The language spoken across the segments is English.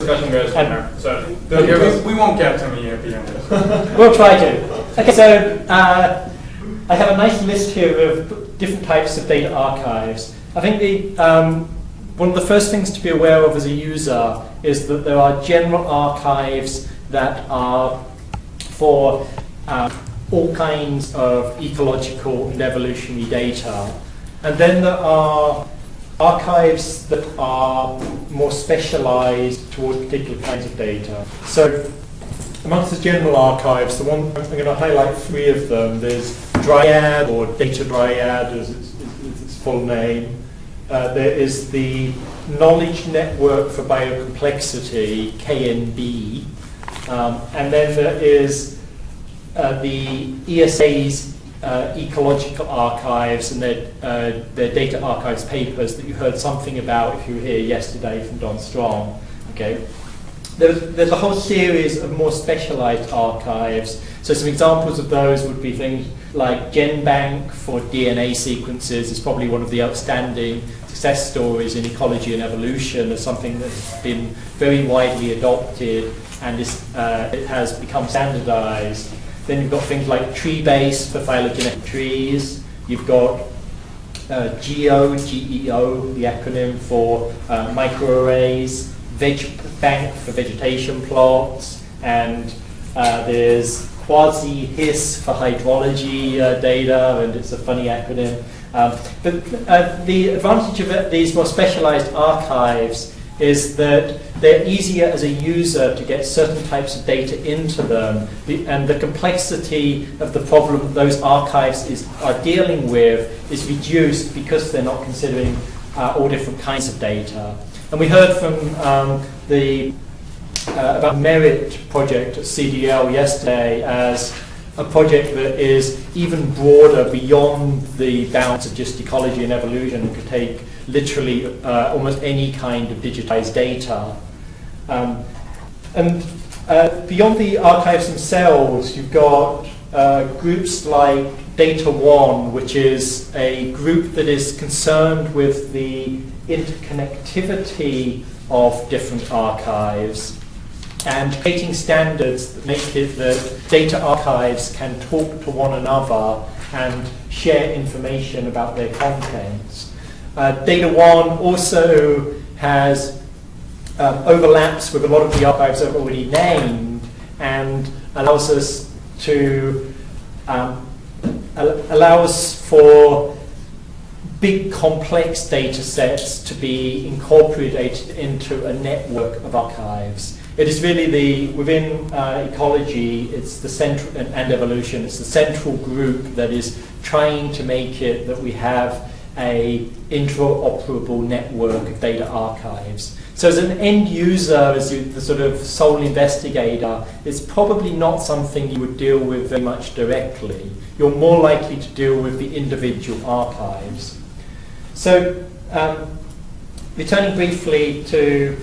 discussion goes from there. So we won't get to me at the end of this. We'll try to. Okay, so I have a nice list here of different types of data archives. I think one of the first things to be aware of as a user is that there are general archives that are for all kinds of ecological and evolutionary data. And then there are archives that are more specialized toward particular kinds of data. So amongst the general archives, the one I'm going to highlight 3 of them. There's Dryad, or Data Dryad as its full name. There is the Knowledge Network for Biocomplexity, KNB. And then there is the ESA's ecological archives and their data archives papers that you heard something about if you were here yesterday from Don Strong. Okay. There's a whole series of more specialized archives. So some examples of those would be things like GenBank for DNA sequences is probably one of the outstanding success stories in ecology and evolution as something that's been very widely adopted and it has become standardized. Then you've got things like TreeBase for phylogenetic trees. You've got GEO, the acronym for microarrays, VegBank for vegetation plots, and there's Quasi-HIS for hydrology data, and it's a funny acronym. But the advantage of these more specialized archives is that they're easier as a user to get certain types of data into them, and the complexity of the problem those archives are dealing with is reduced because they're not considering all different kinds of data. And we heard from about Merit project at CDL yesterday as a project that is even broader beyond the bounds of just ecology and evolution and could take literally almost any kind of digitized data. And beyond the archives themselves, you've got groups like Data One, which is a group that is concerned with the interconnectivity of different archives and creating standards that make it that data archives can talk to one another and share information about their contents. Data One also has overlaps with a lot of the archives I've already named and allows us to allows for big complex data sets to be incorporated into a network of archives. It is really within ecology, it's the central, and evolution, it's the central group that is trying to make it that we have a interoperable network of data archives. So as an end user, as the sort of sole investigator, it's probably not something you would deal with very much directly. You're more likely to deal with the individual archives. So returning briefly to,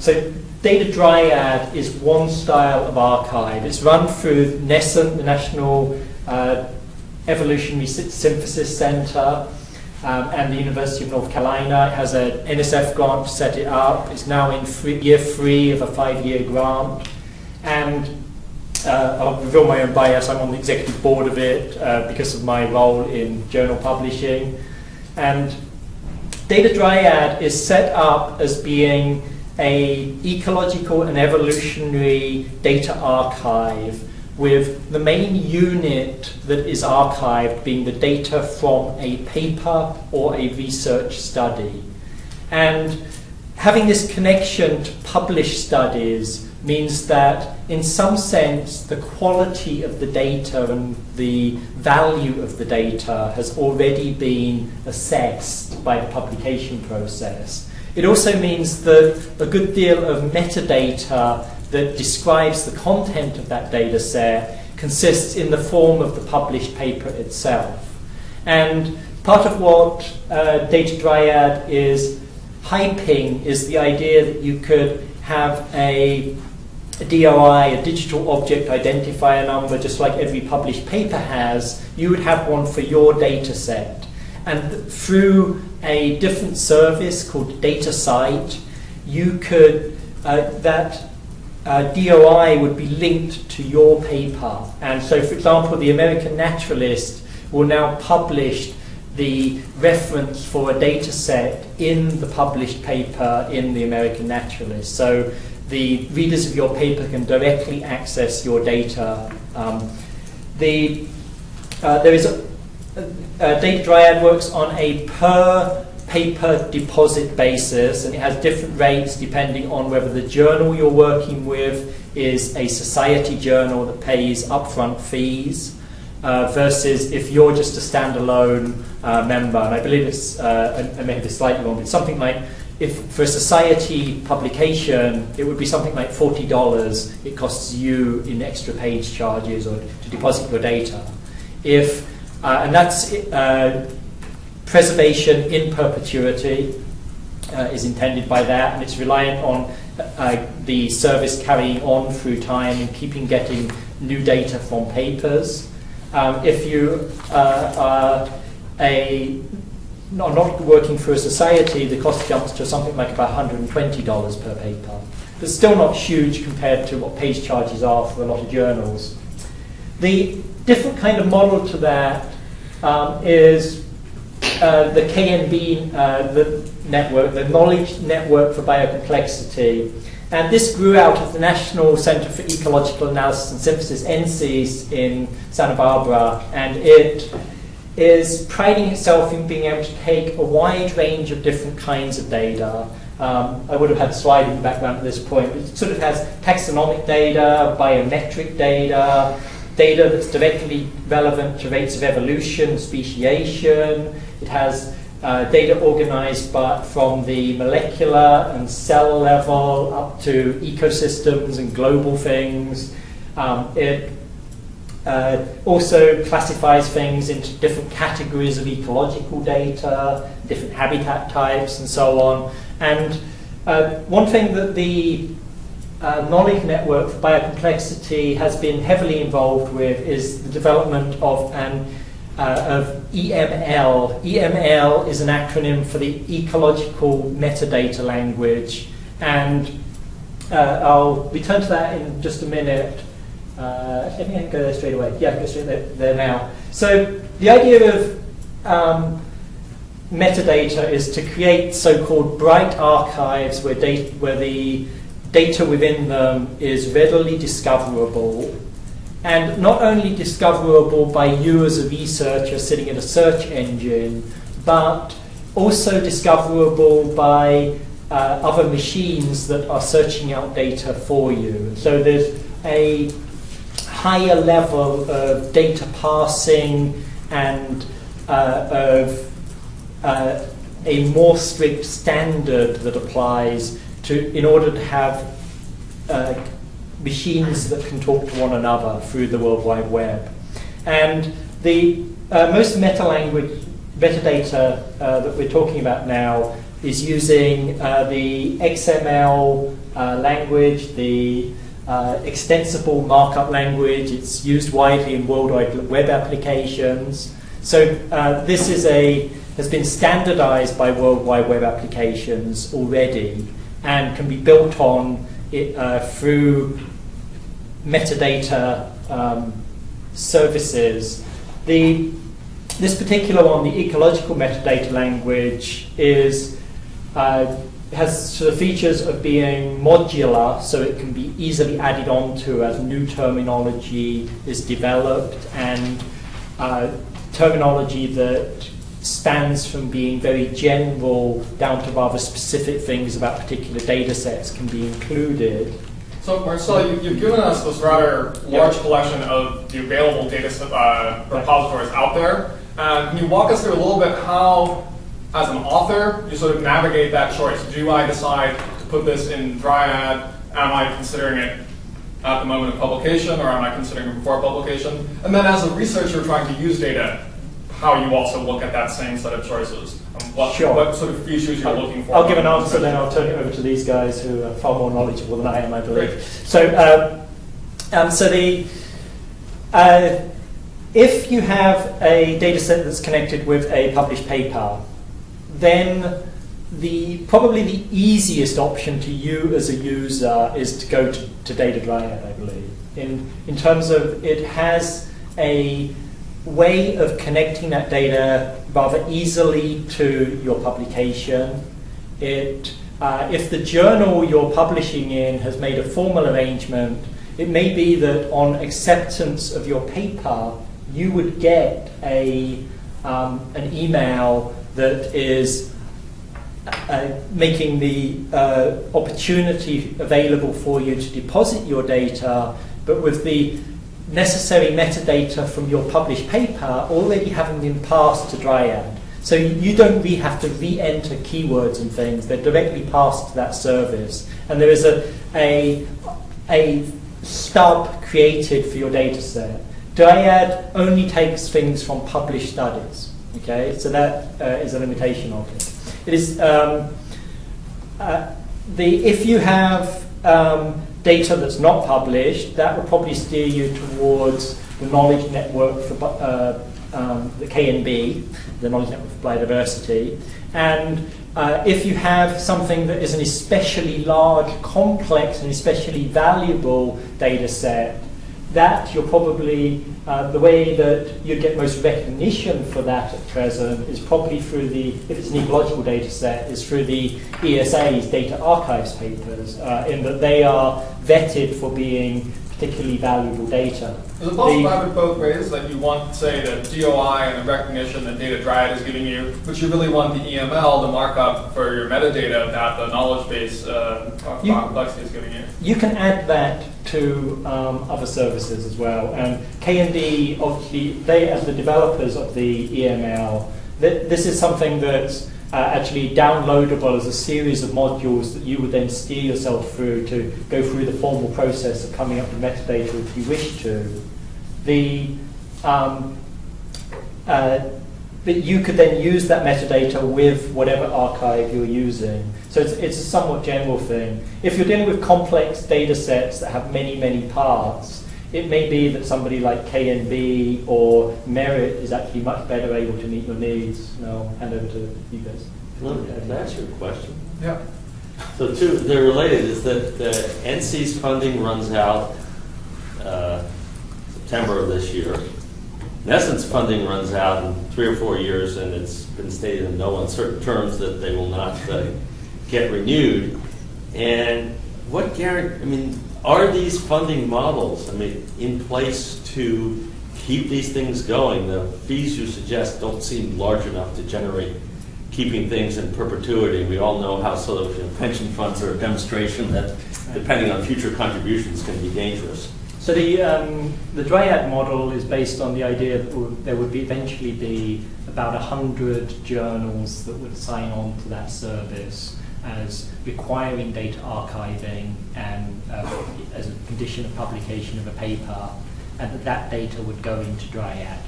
so Data Dryad is one style of archive. It's run through NESCENT, the National Evolutionary Synthesis Center, and the University of North Carolina. It has an NSF grant to set it up. It's now in year 3 of a 5-year grant. And I'll reveal my own bias. I'm on the executive board of it because of my role in journal publishing. And Data Dryad is set up as being an ecological and evolutionary data archive with the main unit that is archived being the data from a paper or a research study. And having this connection to published studies means that in some sense the quality of the data and the value of the data has already been assessed by the publication process. It also means that a good deal of metadata that describes the content of that data set consists in the form of the published paper itself. And part of what Data Dryad is hyping is the idea that you could have a DOI, a digital object identifier number, just like every published paper has. You would have one for your data set. And through a different service called DataCite, you could that DOI would be linked to your paper. And so, for example, the American Naturalist will now publish the reference for a data set in the published paper in the American Naturalist. So the readers of your paper can directly access your data. There is Data Dryad works on a per paper deposit basis, and it has different rates depending on whether the journal you're working with is a society journal that pays upfront fees versus if you're just a standalone member. And I believe it's, I may have this slightly wrong, but something like, if for a society publication, it would be something like $40 it costs you in extra page charges or to deposit your data. If, and that's preservation in perpetuity is intended by that, and it's reliant on the service carrying on through time and getting new data from papers. If you are not working for a society, the cost jumps to something like about $120 per paper. But still not huge compared to what page charges are for a lot of journals. The different kind of model to that is the KNB the network, the Knowledge Network for Biocomplexity. And this grew out of the National Center for Ecological Analysis and Synthesis, NCES, in Santa Barbara, and it is priding itself in being able to take a wide range of different kinds of data. I would have had a slide in the background at this point, but it sort of has taxonomic data, biometric data, data that's directly relevant to rates of evolution, speciation. It has data organized from the molecular and cell level up to ecosystems and global things. It also classifies things into different categories of ecological data, different habitat types, and so on. And one thing that the Knowledge Network for Biocomplexity has been heavily involved with is the development of EML. EML is an acronym for the Ecological Metadata Language, and I'll return to that in just a minute. Let me go there straight away. Yeah, go straight there now. So the idea of metadata is to create so-called bright archives where the data within them is readily discoverable, and not only discoverable by you as a researcher sitting in a search engine, but also discoverable by other machines that are searching out data for you. So there's a higher level of data parsing and of a more strict standard that applies in order to have machines that can talk to one another through the World Wide Web. And the most metadata that we're talking about now is using the XML language, the extensible markup language. It's used widely in World Wide Web applications. So this has been standardized by World Wide Web applications already and can be built on through metadata services. This particular one, the ecological metadata language, has sort of features of being modular, so it can be easily added onto as new terminology is developed, and terminology that spans from being very general down to rather specific things about particular data sets can be included. So, Marcel, you've given us this rather large collection of the available data repositories out there. Can you walk us through a little bit how, as an author, you sort of navigate that choice? Do I decide to put this in Dryad? Am I considering it at the moment of publication, or am I considering it before publication? And then as a researcher trying to use data, how you also look at that same set of choices? What sort of features you're looking for? I'll give an answer, then I'll turn it over to these guys who are far more knowledgeable than I am, I believe. Great. So, if you have a data set that's connected with a published paper, then probably the easiest option to you as a user is to go to Data Dryad, I believe. In terms of it has a way of connecting that data rather easily to your publication. If the journal you're publishing in has made a formal arrangement, it may be that on acceptance of your paper, you would get an email that is making the opportunity available for you to deposit your data, but with the necessary metadata from your published paper already having been passed to Dryad. So you don't really have to re-enter keywords and things. They're directly passed to that service. And there is a stub created for your data set. Dryad only takes things from published studies. Okay, so that is a limitation of it. It is if you have data that's not published, that will probably steer you towards the knowledge network for the KNB, the knowledge network for biodiversity. And if you have something that is an especially large, complex, and especially valuable data set, that you're probably, the way that you'd get most recognition for that at present is probably through if it's an ecological data set, is through the ESA's data archives papers, in that they are vetted for being particularly valuable data. Is it possible to have it both ways? Like you want, say, the DOI and the recognition that Data Dryad is giving you, but you really want the EML, the markup for your metadata that the knowledge base complexity is giving you? You can add that to other services as well. And KND, obviously, they as the developers of the EML, this is something that's actually downloadable as a series of modules that you would then steer yourself through to go through the formal process of coming up with metadata if you wish to. But you could then use that metadata with whatever archive you're using. So it's a somewhat general thing. If you're dealing with complex data sets that have many, many parts, it may be that somebody like KNB or Merit is actually much better able to meet your needs. And I'll hand over to you guys. Can I ask you a question? Yeah. So they're related, is that the NC's funding runs out September of this year. NESSEN's funding runs out in 3 or 4 years, and it's been stated in no uncertain terms that they will not get renewed. And what guarantee, are these funding models, in place to keep these things going? The fees you suggest don't seem large enough to generate keeping things in perpetuity. We all know how sort of pension funds are a demonstration that, depending on future contributions, can be dangerous. So the Dryad model is based on the idea that there would eventually be about 100 journals that would sign on to that service as requiring data archiving and as a condition of publication of a paper, and that data would go into Dryad.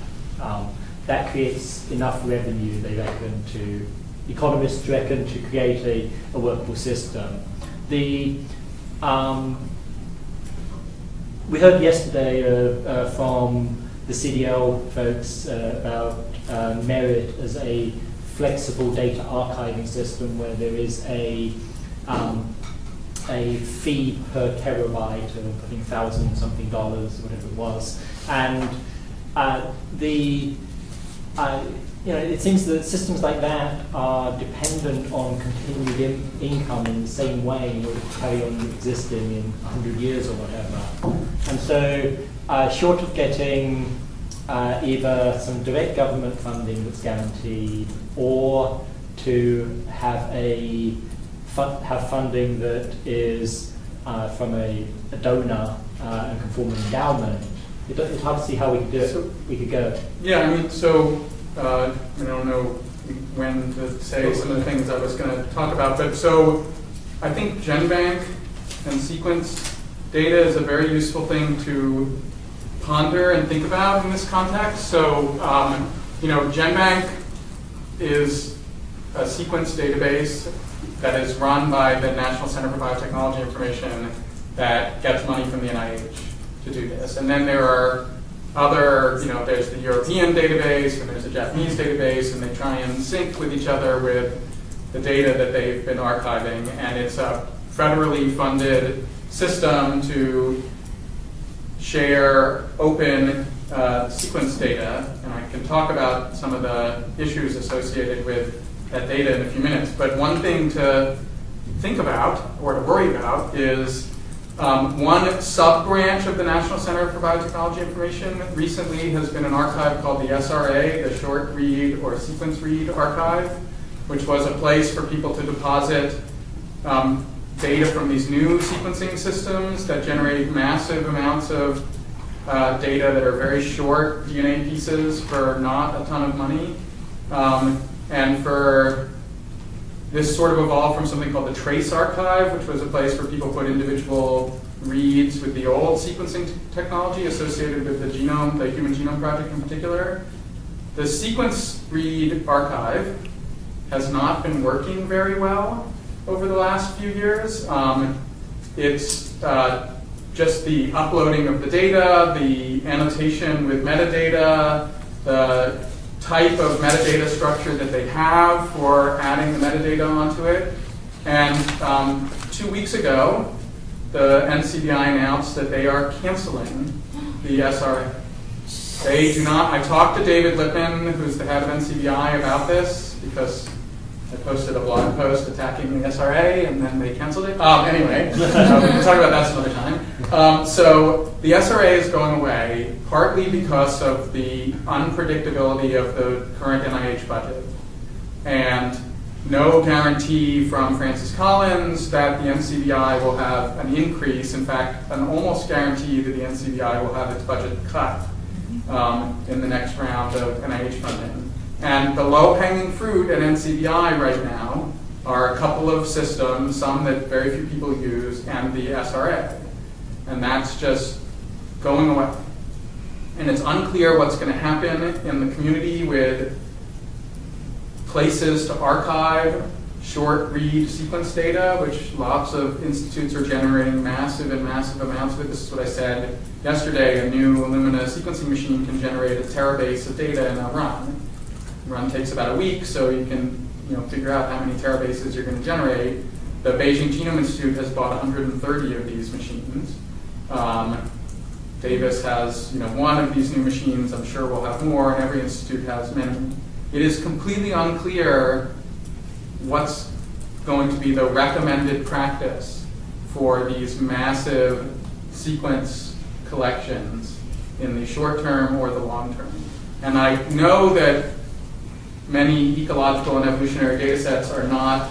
That creates enough revenue, they reckon, economists reckon, to create a workable system. We heard yesterday from the CDL folks about Merit as a flexible data archiving system where there is a fee per terabyte of, I think, $1,000-something, whatever it was, and it seems that systems like that are dependent on continued income in the same way in order to carry on existing in 100 years or whatever. And so, short of getting either some direct government funding that's guaranteed, or to have funding that is from a donor and can form an endowment, it's hard to see how we could go. Yeah, I don't know when to say some of the things I was going to talk about, but so I think GenBank and sequence data is a very useful thing to ponder and think about in this context. So, GenBank is a sequence database that is run by the National Center for Biotechnology Information that gets money from the NIH to do this. And then there are other, there's the European database and there's a Japanese database, and they try and sync with each other with the data that they've been archiving, and it's a federally funded system to share open sequence data, and I can talk about some of the issues associated with that data in a few minutes. But one thing to think about, or to worry about, is one sub-branch of the National Center for Biotechnology Information recently has been an archive called the SRA, the Short Read or Sequence Read Archive, which was a place for people to deposit data from these new sequencing systems that generate massive amounts of data that are very short DNA pieces for not a ton of money. And for this sort of evolved from something called the Trace Archive, which was a place where people put individual reads with the old sequencing technology associated with the genome, the Human Genome Project in particular. The Sequence Read Archive has not been working very well over the last few years. It's just the uploading of the data, the annotation with metadata, the type of metadata structure that they have for adding the metadata onto it. And 2 weeks ago, the NCBI announced that they are canceling the SRA. They do not, I talked to David Lippman, who's the head of NCBI, about this, because I posted a blog post attacking the SRA, and then they canceled it. Anyway, we can talk about that some other time. So the SRA is going away, partly because of the unpredictability of the current NIH budget, and no guarantee from Francis Collins that the NCBI will have an increase. In fact, an almost guarantee that the NCBI will have its budget cut in the next round of NIH funding. And the low-hanging fruit at NCBI right now are a couple of systems, some that very few people use, and the SRA. And that's just going away. And it's unclear what's going to happen in the community with places to archive short read sequence data, which lots of institutes are generating massive and massive amounts of it. This is what I said yesterday. A new Illumina sequencing machine can generate a terabase of data in a run. Run takes about a week, so you can figure out how many terabases you're going to generate. The Beijing Genome Institute has bought 130 of these machines. Davis has one of these new machines. I'm sure we'll have more, and every institute has many. It is completely unclear what's going to be the recommended practice for these massive sequence collections in the short term or the long term. And I know that many ecological and evolutionary data sets are not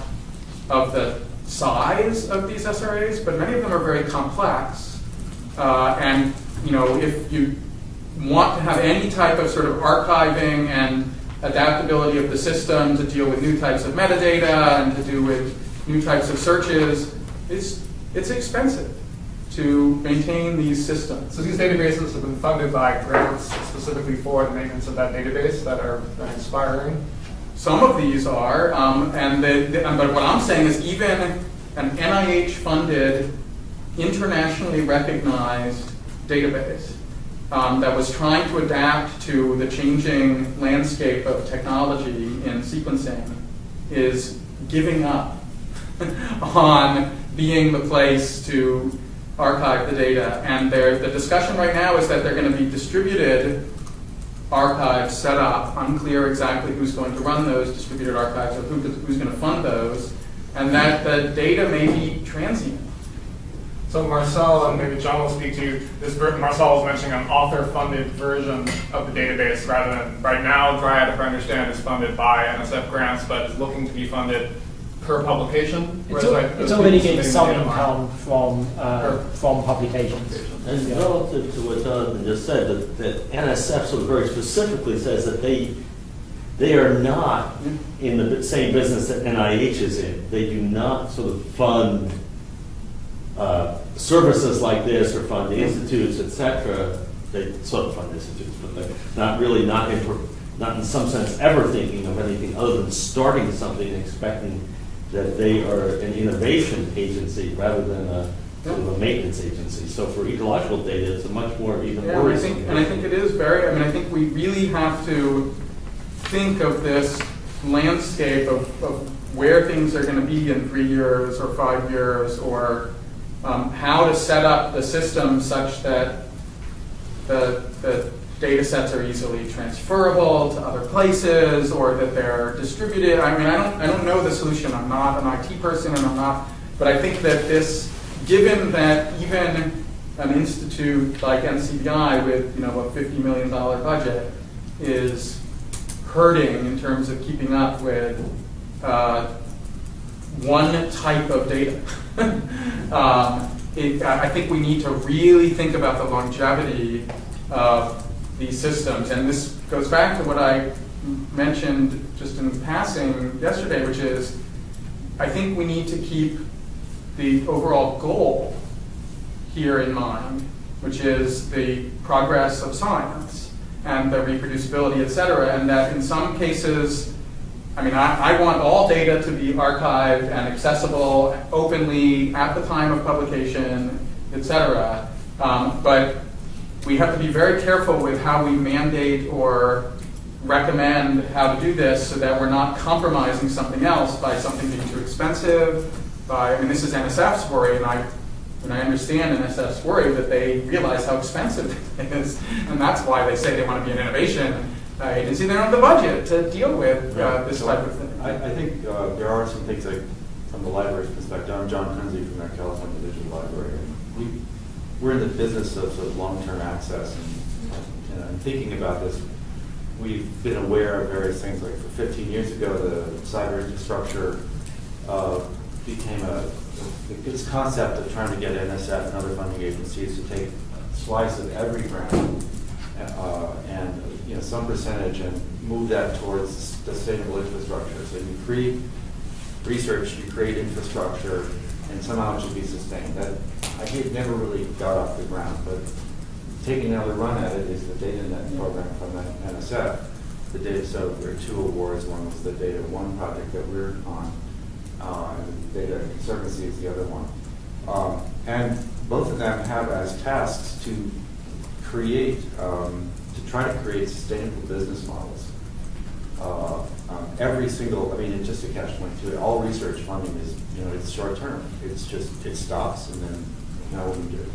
of the size of these SRAs, but many of them are very complex. And if you want to have any type of sort of archiving and adaptability of the system to deal with new types of metadata and to do with new types of searches, it's expensive to maintain these systems. So these databases have been funded by grants specifically for the maintenance of that database that are expiring? Some of these are, but what I'm saying is even an NIH-funded, internationally recognized database that was trying to adapt to the changing landscape of technology in sequencing is giving up on being the place to archive the data. And the discussion right now is that they're going to be distributed archives set up, unclear exactly who's going to run those distributed archives or who's going to fund those, and that the data may be transient. So Marcel, and maybe John will speak to you, Marcel was mentioning an author-funded version of the database rather than, right now, Dryad, if I understand, is funded by NSF grants, but is looking to be funded per publication. It's already getting some income from publications. And relative to what Jonathan just said, that NSF sort of very specifically says that they are not in the same business that NIH is in. They do not sort of fund services like this or fund institutes, etc. They sort of fund institutes, but they're not really not in some sense ever thinking of anything other than starting something and expecting that they are an innovation agency rather than a sort of a maintenance agency. So for ecological data, it's a much more even worrisome. And I think it is very. I think we really have to think of this landscape of where things are going to be in 3 years or 5 years, or how to set up the system such that the data sets are easily transferable to other places, or that they're distributed. I mean, I don't know the solution. I'm not an IT person, and I'm not. But I think that this, given that even an institute like NCBI with a $50 million budget is hurting in terms of keeping up with one type of data. I think we need to really think about the longevity of these systems. And this goes back to what I mentioned just in passing yesterday, which is I think we need to keep the overall goal here in mind, which is the progress of science and the reproducibility, et cetera, and that in some cases, I mean, I want all data to be archived and accessible openly at the time of publication, et cetera, but we have to be very careful with how we mandate or recommend how to do this so that we're not compromising something else by something being too expensive. I mean, this is NSF's worry, and I understand NSF's worry that they realize how expensive it is, and that's why they say they want to be an innovation agency. They don't have the budget to deal with this type of thing. I think there are some things like, from the library's perspective. I'm John Kunze from the California Digital Library. We're in the business of sort of long-term access, and thinking about this, we've been aware of various things. Like 15 years ago, the cyber infrastructure became this concept of trying to get NSF and other funding agencies to take a slice of every grant and some percentage and move that towards sustainable infrastructure. So you create research, you create infrastructure, and somehow it should be sustained. That never really got off the ground, but taking another run at it is the DataNet program from NSF. So there are 2 awards. One was the Data One project that we're on. And Data Conservancy is the other one. And both of them have as tasks to create, to try to create sustainable business models. Every single, I mean, it's just a catch-22. All research funding is, it's short-term. It's just, it stops and then now what we do.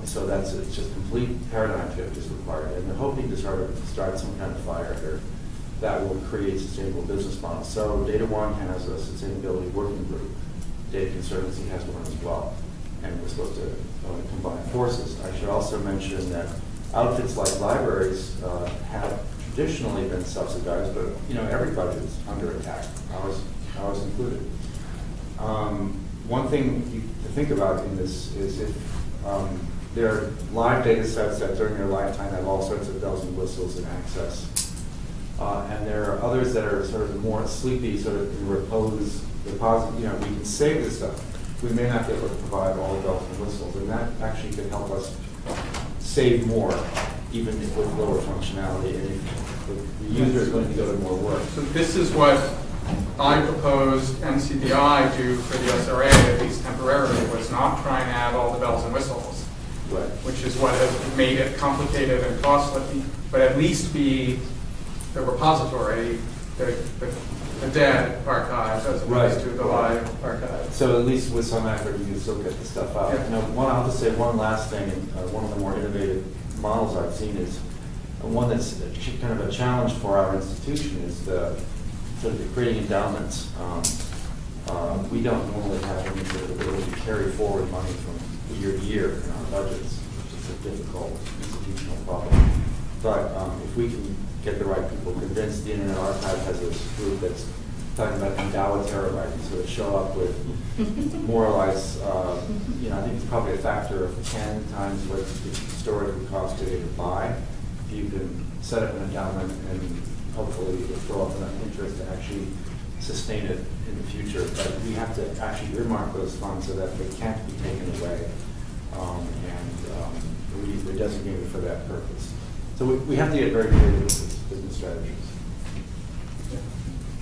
So it's just complete paradigm shift is required. And they're hoping to start some kind of fire here that will create sustainable business models. So Data One has a sustainability working group. Data Conservancy has one as well. And we're supposed to combine forces. I should also mention that outfits like libraries have traditionally been subsidized, but every budget is under attack, ours included. One thing to think about in this is if there are live data sets that during their lifetime have all sorts of bells and whistles and access. And there are others that are sort of more sleepy, sort of in repose, deposit. We can save this stuff. We may not be able to provide all the bells and whistles, and that actually could help us save more, even with lower functionality. And if the user is going to go to more work. So this is what I proposed NCBI do for the SRA, at least temporarily, was not try and add all the bells and whistles, Right. which is what has made it complicated and costly, but at least be the repository, the dead archive, as opposed to the live archive. So at least with some effort, you can still get the stuff out. Yeah. I'll just say one last thing. One of the more innovative models I've seen is one that's kind of a challenge for our institution is sort of creating endowments. We don't normally have any sort of ability to carry forward money from year to year in our budgets, which is a difficult institutional problem. But if we can get the right people convinced, the Internet Archive has this group that's talking about endow a terabyte, and so to show up with more or less, I think it's probably a factor of 10 times what the storage would cost today to buy. If you can set up an endowment and hopefully it will throw up enough interest to actually sustain it in the future. But we have to actually earmark those funds so that they can't be taken away, and we're designated for that purpose. So we have to get very creative with business strategies.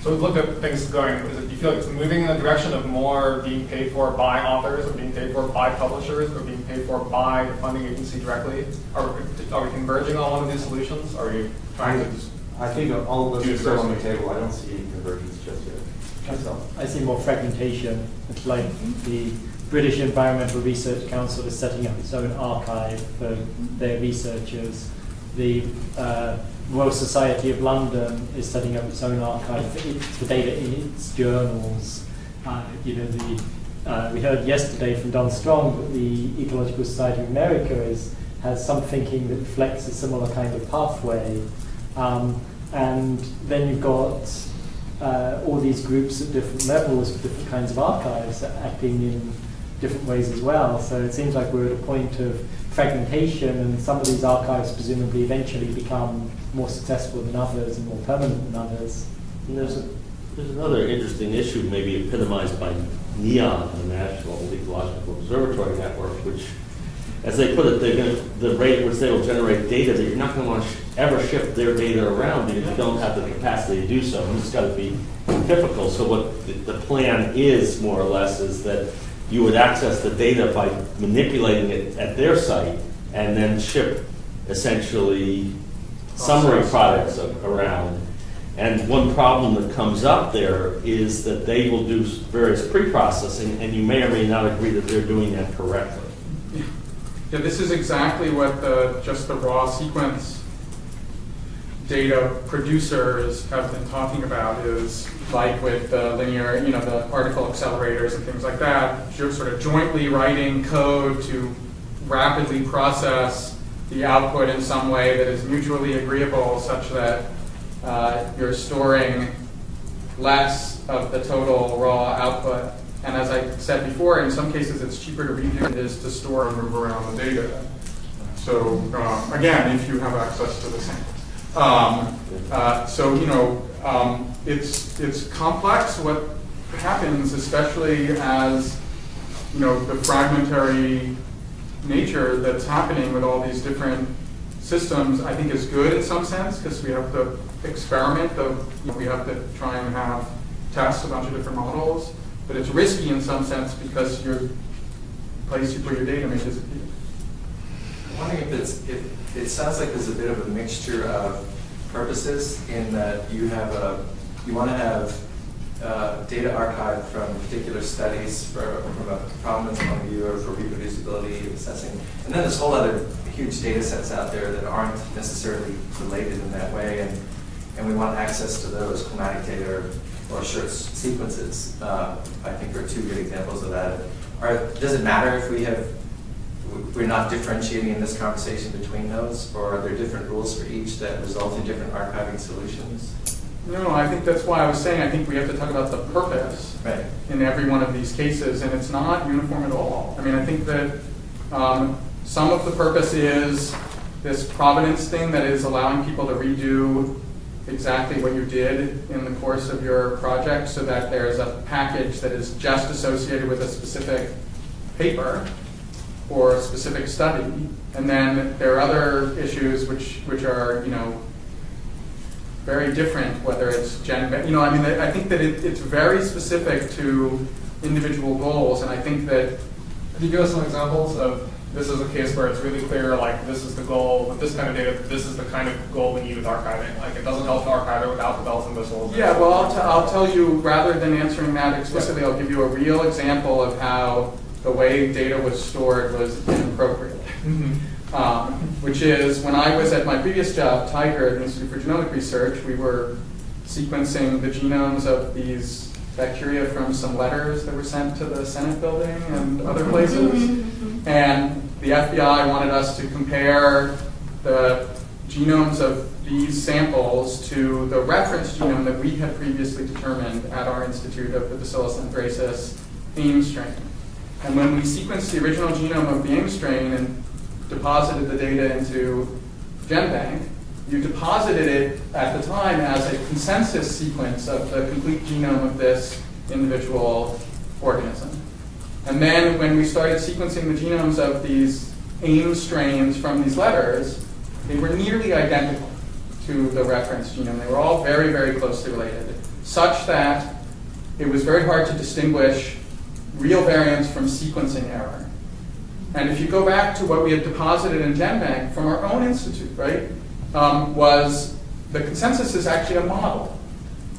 So we've looked at things going, do you feel like it's moving in the direction of more being paid for by authors, or being paid for by publishers, or being paid for by the funding agency directly? Are we converging on one of these solutions? Or are you trying to just... I think all of Do those you are still on the agree? table. I don't see any convergence just yet. Myself. I see more fragmentation. It's like the British Environmental Research Council is setting up its own archive for their researchers. The Royal Society of London is setting up its own archive for data in its journals. We heard yesterday from Don Strong that the Ecological Society of America has some thinking that reflects a similar kind of pathway. And then you've got all these groups at different levels with different kinds of archives acting in different ways as well. So it seems like we're at a point of fragmentation, and some of these archives presumably eventually become more successful than others and more permanent than others. And there's another interesting issue, maybe epitomized by NEON, the National Ecological Observatory Network, which, as they put it, the rate at which they will generate data, that you're not going to want to ever shift their data around because you don't have the capacity to do so. And it's got to be typical. So what the plan is, more or less, is that you would access the data by manipulating it at their site and then ship essentially summary products around. And one problem that comes up there is that they will do various pre-processing, and you may or may not agree that they're doing that correctly. Yeah, this is exactly what just the raw sequence data producers have been talking about, is like with the linear, the particle accelerators and things like that, you're sort of jointly writing code to rapidly process the output in some way that is mutually agreeable, such that you're storing less of the total raw output. And as I said before, in some cases it's cheaper to redo than it is to store and move around the data. So again, if you have access to the samples. It's complex what happens, especially as the fragmentary nature that's happening with all these different systems. I think is good in some sense, because we have to experiment, we have to try and test a bunch of different models. But it's risky in some sense because your place you put your data may disappear. I'm wondering if it sounds like there's a bit of a mixture of purposes, in that you want to have data archived from particular studies from a provenance point of view, or for reproducibility assessing, and then there's whole other huge data sets out there that aren't necessarily related in that way, and we want access to those climatic data or short sequences. I think are two good examples of that. Does it matter if we're not differentiating in this conversation between those, or are there different rules for each that result in different archiving solutions? No, I think that's why I was saying I think we have to talk about the purpose in every one of these cases, and it's not uniform at all. I mean, I think that some of the purpose is this provenance thing that is allowing people to redo exactly what you did in the course of your project, so that there's a package that is just associated with a specific paper or a specific study. And then there are other issues which are, very different, whether it's I think that it's very specific to individual goals, and I think that... Could you give us some examples of, this is a case where it's really clear, like, this is the goal with this kind of data, this is the kind of goal we need with archiving. Like, it doesn't help to archive it without the bells and whistles. Yeah, well, I'll tell you, rather than answering that explicitly, I'll give you a real example of how the way data was stored was inappropriate. Which is, when I was at my previous job, Tiger, at the Institute for Genomic Research, we were sequencing the genomes of these bacteria from some letters that were sent to the Senate building and other places. And the FBI wanted us to compare the genomes of these samples to the reference genome that we had previously determined at our institute of the Bacillus anthracis AIM strain. And when we sequenced the original genome of the AIM strain and deposited the data into GenBank, you deposited it at the time as a consensus sequence of the complete genome of this individual organism. And then when we started sequencing the genomes of these AIM strains from these letters, they were nearly identical to the reference genome. They were all very, very closely related, such that it was very hard to distinguish real variants from sequencing error. And if you go back to what we had deposited in GenBank from our own institute, right, was the consensus is actually a model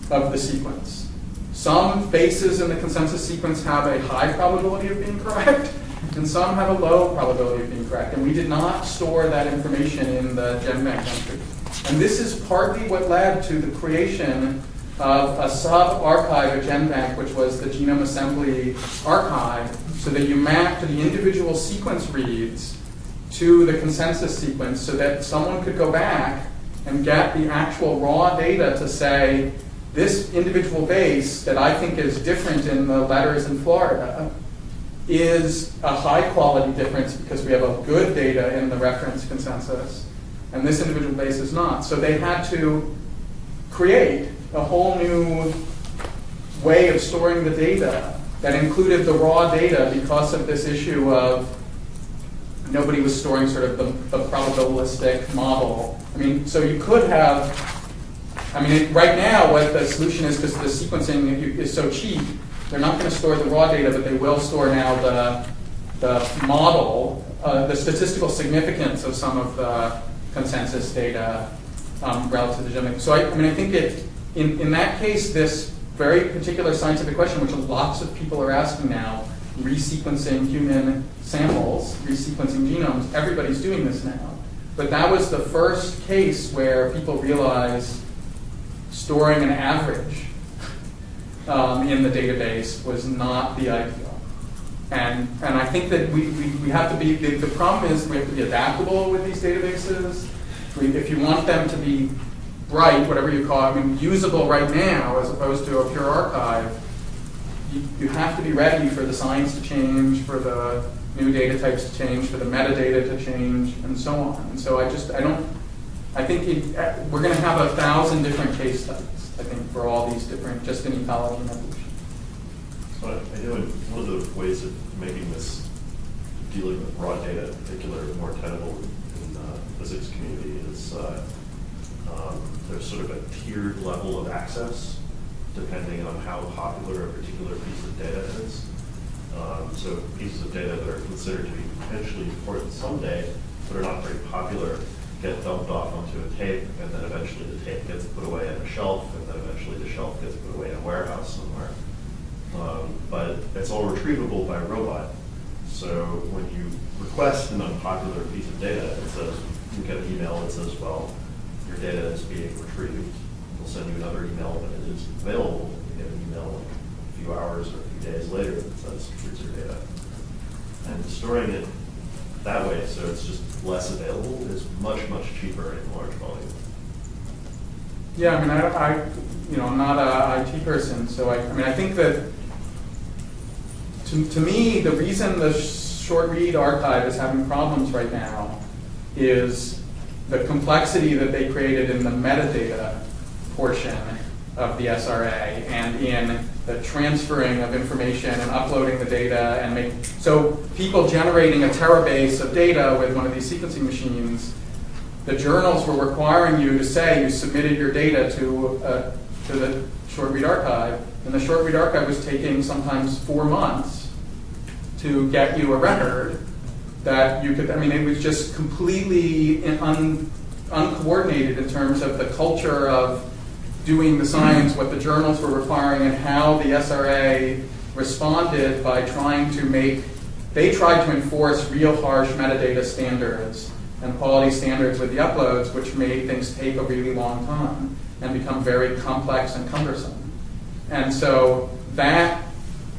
of the sequence. Some bases in the consensus sequence have a high probability of being correct, and some have a low probability of being correct. And we did not store that information in the GenBank entry. And this is partly what led to the creation of a sub-archive at GenBank, which was the Genome Assembly archive, so that you map to the individual sequence reads to the consensus sequence so that someone could go back and get the actual raw data to say, this individual base that I think is different in the letters in Florida is a high quality difference because we have a good data in the reference consensus, and this individual base is not. So they had to create a whole new way of storing the data that included the raw data because of this issue of nobody was storing sort of the probabilistic model. I mean, so you could have, right now what the solution is, because the sequencing is so cheap, they're not going to store the raw data, but they will store now the model, the statistical significance of some of the consensus data relative to genomics. So I think in that case, this very particular scientific question, which lots of people are asking now, resequencing human samples, resequencing genomes, everybody's doing this now. But that was the first case where people realized storing an average in the database was not the ideal. And I think that we have to be, the problem is we have to be adaptable with these databases. If you want them to be bright, whatever you call it, usable right now as opposed to a pure archive, you have to be ready for the science to change, for the new data types to change, for the metadata to change, and so on. And so I think we're going to have 1,000 different case studies, I think, for all these different, just in ecology and evolution. So I know one of the ways of making this, dealing with raw data in particular, more tenable in the physics community is there's sort of a tiered level of access depending on how popular a particular piece of data is. So pieces of data that are considered to be potentially important someday, but are not very popular, get dumped off onto a tape, and then eventually the tape gets put away on a shelf, and then eventually the shelf gets put away in a warehouse somewhere. But it's all retrievable by a robot. So when you request an unpopular piece of data, it says, you get an email that says, well, your data is being retrieved. We'll send you another email when it is available. You get an email like a few hours or a few days later that says, here's your data. And storing it that way, so it's just less available, is much, much cheaper in large volume. Yeah, I'm not an IT person, so I think that to me, the reason the short read archive is having problems right now is the complexity that they created in the metadata portion of the SRA and in the transferring of information and uploading the data and so people generating a terabase of data with one of these sequencing machines, the journals were requiring you to say you submitted your data to the short read archive, and the short read archive was taking sometimes 4 months to get you a record that you could, it was just completely uncoordinated in terms of the culture of doing the science, what the journals were requiring, and how the SRA responded by they tried to enforce real harsh metadata standards and quality standards with the uploads, which made things take a really long time and become very complex and cumbersome. And so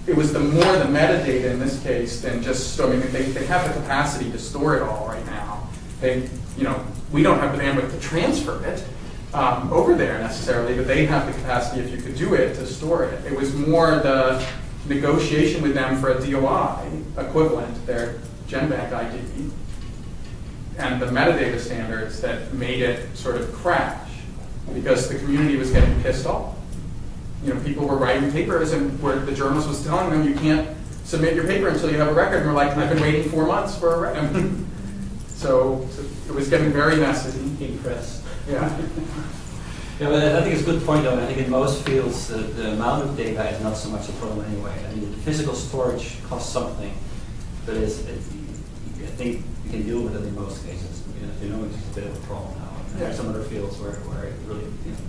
it was more the metadata in this case than just, they have the capacity to store it all right now. We don't have the bandwidth to transfer it over there necessarily, but they have the capacity, if you could do it, to store it. It was more the negotiation with them for a DOI equivalent, their GenBank ID, and the metadata standards that made it sort of crash because the community was getting pissed off. People were writing papers and where the journalist was telling them you can't submit your paper until you have a record, and we're like, I've been waiting 4 months for a record. So it was getting very messy. Impressed. Yeah. Yeah, but I think it's a good point, though. I think in most fields, the amount of data is not so much a problem anyway. The physical storage costs something, but I think you can deal with it in most cases. It's a bit of a problem now. And there are some other fields where it really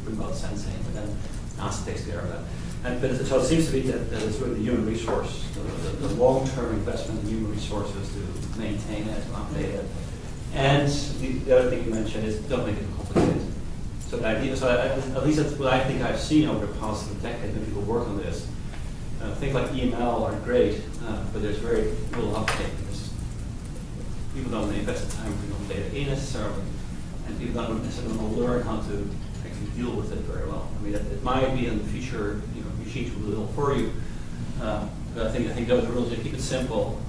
remote sensing, but then NASA takes care of that. So it seems to be that it's really the human resource, the long-term investment in human resources to maintain it, to update it. And the other thing you mentioned is don't make it too complicated. So the idea, at least that's what I think I've seen over the past decade when people work on this. Things like EML are great, but there's very little uptake because people don't invest the time to know data in necessarily, and people don't necessarily learn how to actually deal with it very well. I mean, it might be in the future, machines will do it for you. But I think those rules, to keep it simple,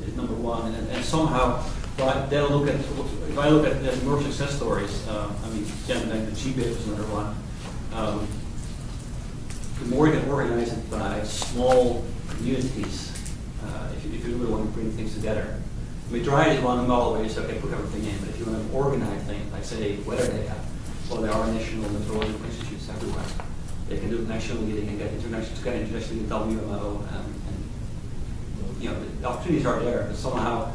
is number one. And somehow, if I look at the more success stories, I mean, Genbank, the GBIT was another one. The more you can organize it by small communities, if you really want to bring things together. I mean, Dry is one model where you say, okay, put everything in, but if you want to organize things, like say weather data, well, there are national meteorological institutes everywhere. They can do it nationally, they can get internationally with WMO, and the opportunities are there, but somehow,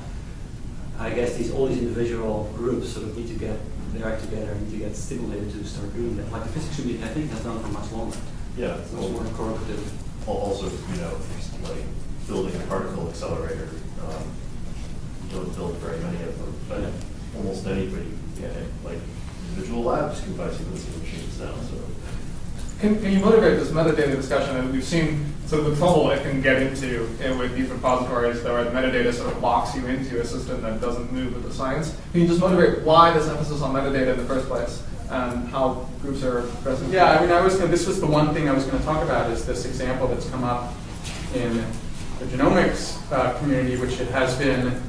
I guess all these individual groups sort of need to get their act together, need to get stimulated to start doing that. Like the physics community, I think, has done it for much longer. Yeah, It's much more cooperative. Also, like building a particle accelerator, you don't build very many of them, but almost anybody, like individual labs can buy sequencing machines now. So, can you motivate this metadata discussion? And we've seen sort of the trouble it can get into with these repositories, where the metadata sort of locks you into a system that doesn't move with the science. Can you just motivate why this emphasis on metadata in the first place, and how groups are present? Yeah, I mean, this was the one thing I was going to talk about, is this example that's come up in the genomics community, which it has been,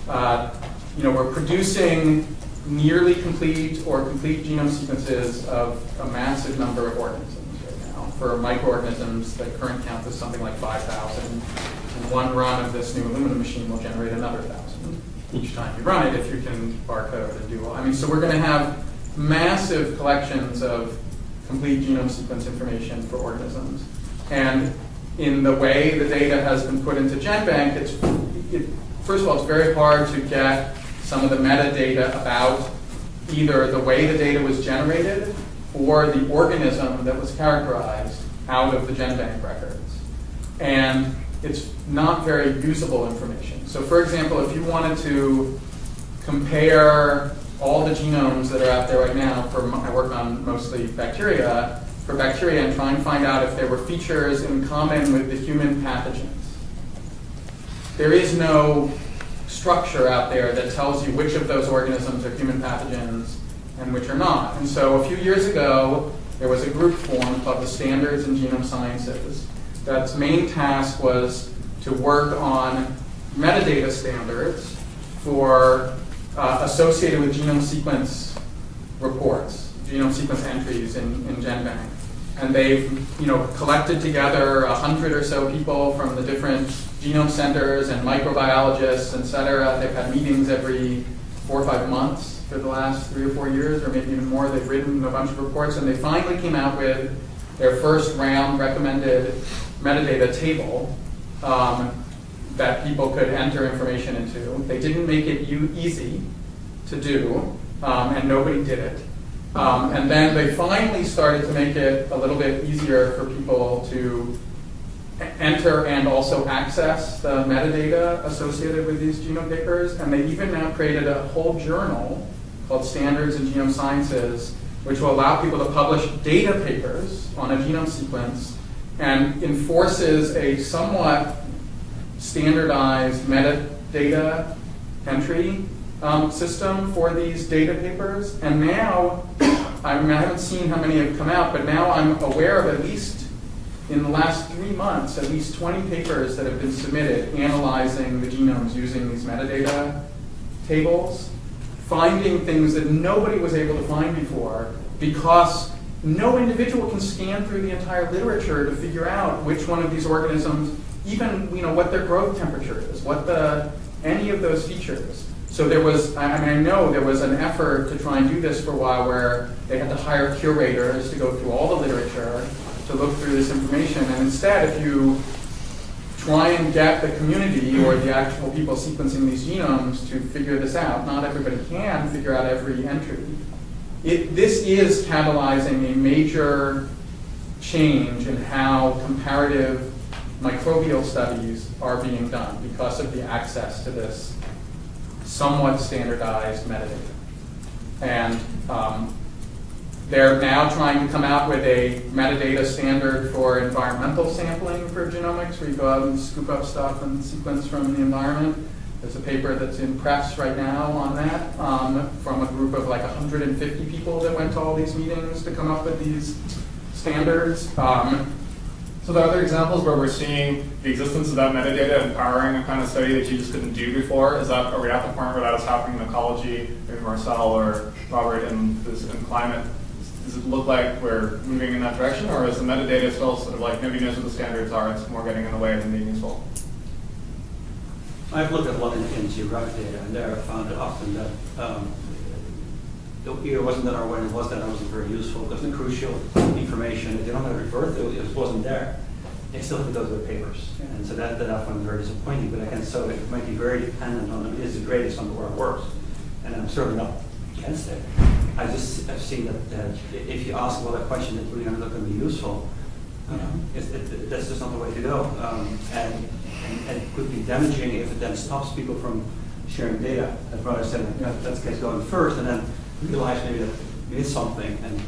we're producing nearly complete or complete genome sequences of a massive number of organisms right now. For microorganisms, the current count is something like 5,000. One run of this new Illumina machine will generate another 1,000 each time you run it, if you can barcode and do all. I mean, so we're going to have massive collections of complete genome sequence information for organisms. And in the way the data has been put into GenBank, first of all, it's very hard to get some of the metadata about either the way the data was generated or the organism that was characterized out of the GenBank records. And it's not very usable information. So for example, if you wanted to compare all the genomes that are out there right now, I work on mostly bacteria, for bacteria, and try and find out if there were features in common with the human pathogens. There is no structure out there that tells you which of those organisms are human pathogens and which are not. And so a few years ago, there was a group formed called the Standards in Genome Sciences. That's main task was to work on metadata standards for associated with genome sequence reports, genome sequence entries in GenBank. And they've collected together 100 or so people from the different genome centers and microbiologists, et cetera. They've had meetings every 4 or 5 months for the last 3 or 4 years, or maybe even more. They've written a bunch of reports, and they finally came out with their first round recommended metadata table that people could enter information into. They didn't make it easy to do, and nobody did it. And then they finally started to make it a little bit easier for people to enter and also access the metadata associated with these genome papers. And they even now created a whole journal called Standards in Genome Sciences, which will allow people to publish data papers on a genome sequence and enforces a somewhat standardized metadata entry system for these data papers. And now, I haven't seen how many have come out, but now I'm aware of at least, in the last 3 months, at least 20 papers that have been submitted analyzing the genomes using these metadata tables, finding things that nobody was able to find before, because no individual can scan through the entire literature to figure out which one of these organisms, even what their growth temperature is, what any of those features. So there was, I know there was an effort to try and do this for a while, where they had to hire curators to go through all the literature to look through this information. And instead, if you try and get the community or the actual people sequencing these genomes to figure this out. Not everybody can figure out every entry. This is catalyzing a major change in how comparative microbial studies are being done because of the access to this somewhat standardized metadata. And they're now trying to come out with a metadata standard for environmental sampling for genomics, where you go out and scoop up stuff and sequence from the environment. There's a paper that's in press right now on that from a group of like 150 people that went to all these meetings to come up with these standards. So there are other examples where we're seeing the existence of that metadata empowering a kind of study that you just couldn't do before. Are we at the point where that is happening in ecology, maybe Marcel or Robert in climate? Does it look like we're moving in that direction, or is the metadata still sort of like nobody knows what the standards are, it's more getting in the way than being useful? I've looked at a lot in geographic data, and there I found it often that it wasn't that our when it was that it wasn't very useful, because the crucial information that they don't have to refer to, it wasn't there. They still have to go to the papers. And so that I find very disappointing, but again, so it might be very dependent on is the greatest on where it works. And I'm certainly not against it. I've seen that if you ask a lot of questions that really aren't going to be useful, that's just not the way to go. And it could be damaging if it then stops people from sharing data. As Brother said, let's get going first, and then realize maybe that we did something and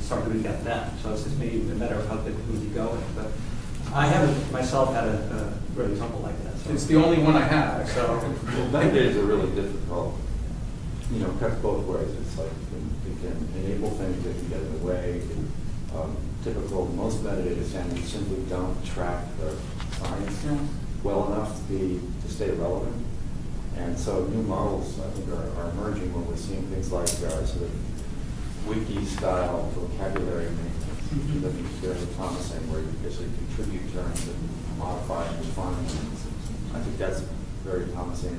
start doing that then. So it's maybe a matter of how the community going. But I haven't myself had a great example like that. So. It's the only one I have. So metadata are really difficult. Cut both ways. It's like it can enable things that can get in the way. Most metadata standards simply don't track the science well enough to stay relevant. And so new models, I think, are emerging when we're seeing things like sort of wiki-style vocabulary management that is very promising, where you basically contribute terms and modify and refine them. I think that's very promising.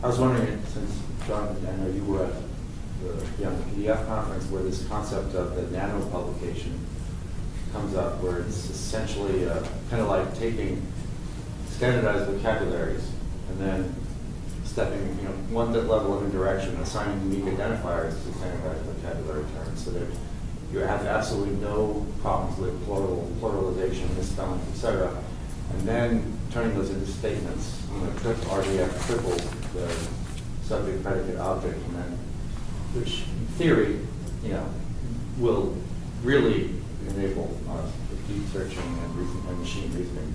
I was wondering, since John, I know you were at the PDF conference, where this concept of the nano publication comes up, where it's essentially kind of like taking standardized vocabularies and then stepping, one level in a direction, assigning unique identifiers to standardized vocabulary terms, so that you have absolutely no problems with pluralization, misspelling, etc. And then turning those into statements, RDF triples the subject, predicate, object, and then, which in theory, will really enable deep searching and machine reasoning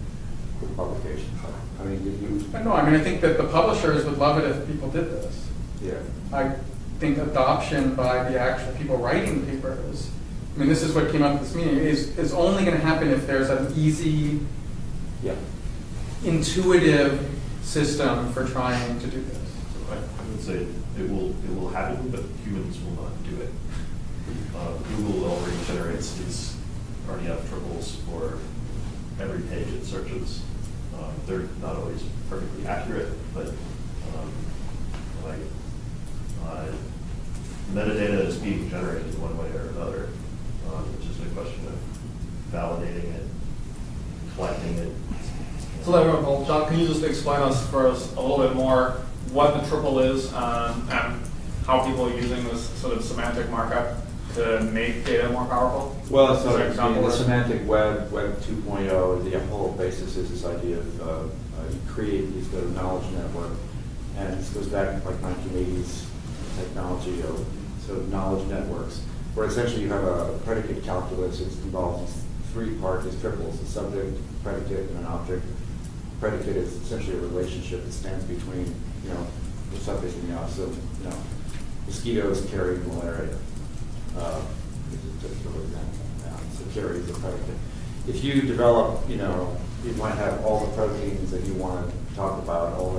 for publications. I mean, did you? I think that the publishers would love it if people did this. Yeah. I think adoption by the actual people writing papers, this is what came up at this meeting, is only going to happen if there's an easy, intuitive system for trying to do this. I would say it will happen, but humans will not do it. Google already generates these RDF triples for every page it searches. They're not always perfectly accurate, but metadata is being generated in one way or another. It's just a question of validating it, collecting it. So then, John, can you just explain for us a little bit more what the triple is and how people are using this sort of semantic markup to make data more powerful? Well, so the semantic web 2.0, the whole basis is this idea of you create these sort of knowledge network, and this goes back to like 1980s technology of sort of knowledge networks, where essentially you have a predicate calculus. It involves three parts, triples: a subject, predicate, and an object. Predicate is essentially a relationship that stands between the subject and the object. So mosquitoes carry malaria. This is just a good example. So carry is a predicate. If you develop, you might have all the proteins that you want to talk about, all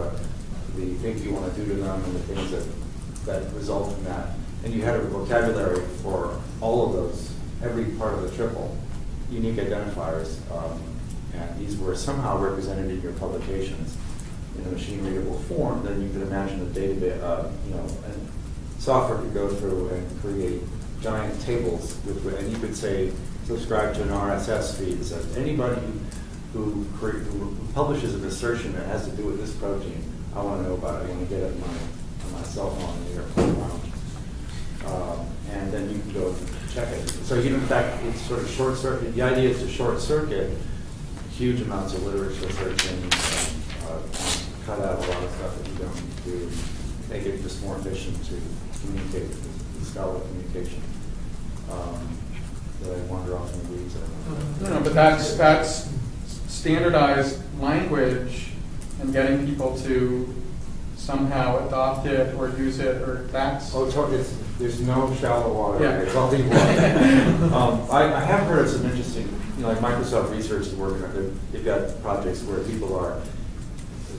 the things you want to do to them, and the things that result from that. And you had a vocabulary for all of those, every part of the triple, unique identifiers. And these were somehow represented in your publications in a machine-readable form. Then you could imagine a database, and software could go through and create giant tables and you could say, subscribe to an RSS feed that says anybody who publishes an assertion that has to do with this protein. I want to know about it. I want to get it on my cell phone on the airplane around. And then you can go check it. So in fact, it's sort of short circuit. The idea is to short circuit huge amounts of literature searching, cut out a lot of stuff that you don't need to do, make it just more efficient to communicate, the scholar communication. Did I wander off in the weeds? No, but that's standardized language and getting people to somehow adopt it or use it, or that's... Oh, there's no shallow water. Yeah. It's all deep water. I have heard of some interesting, like Microsoft Research is working on, they've got projects where people are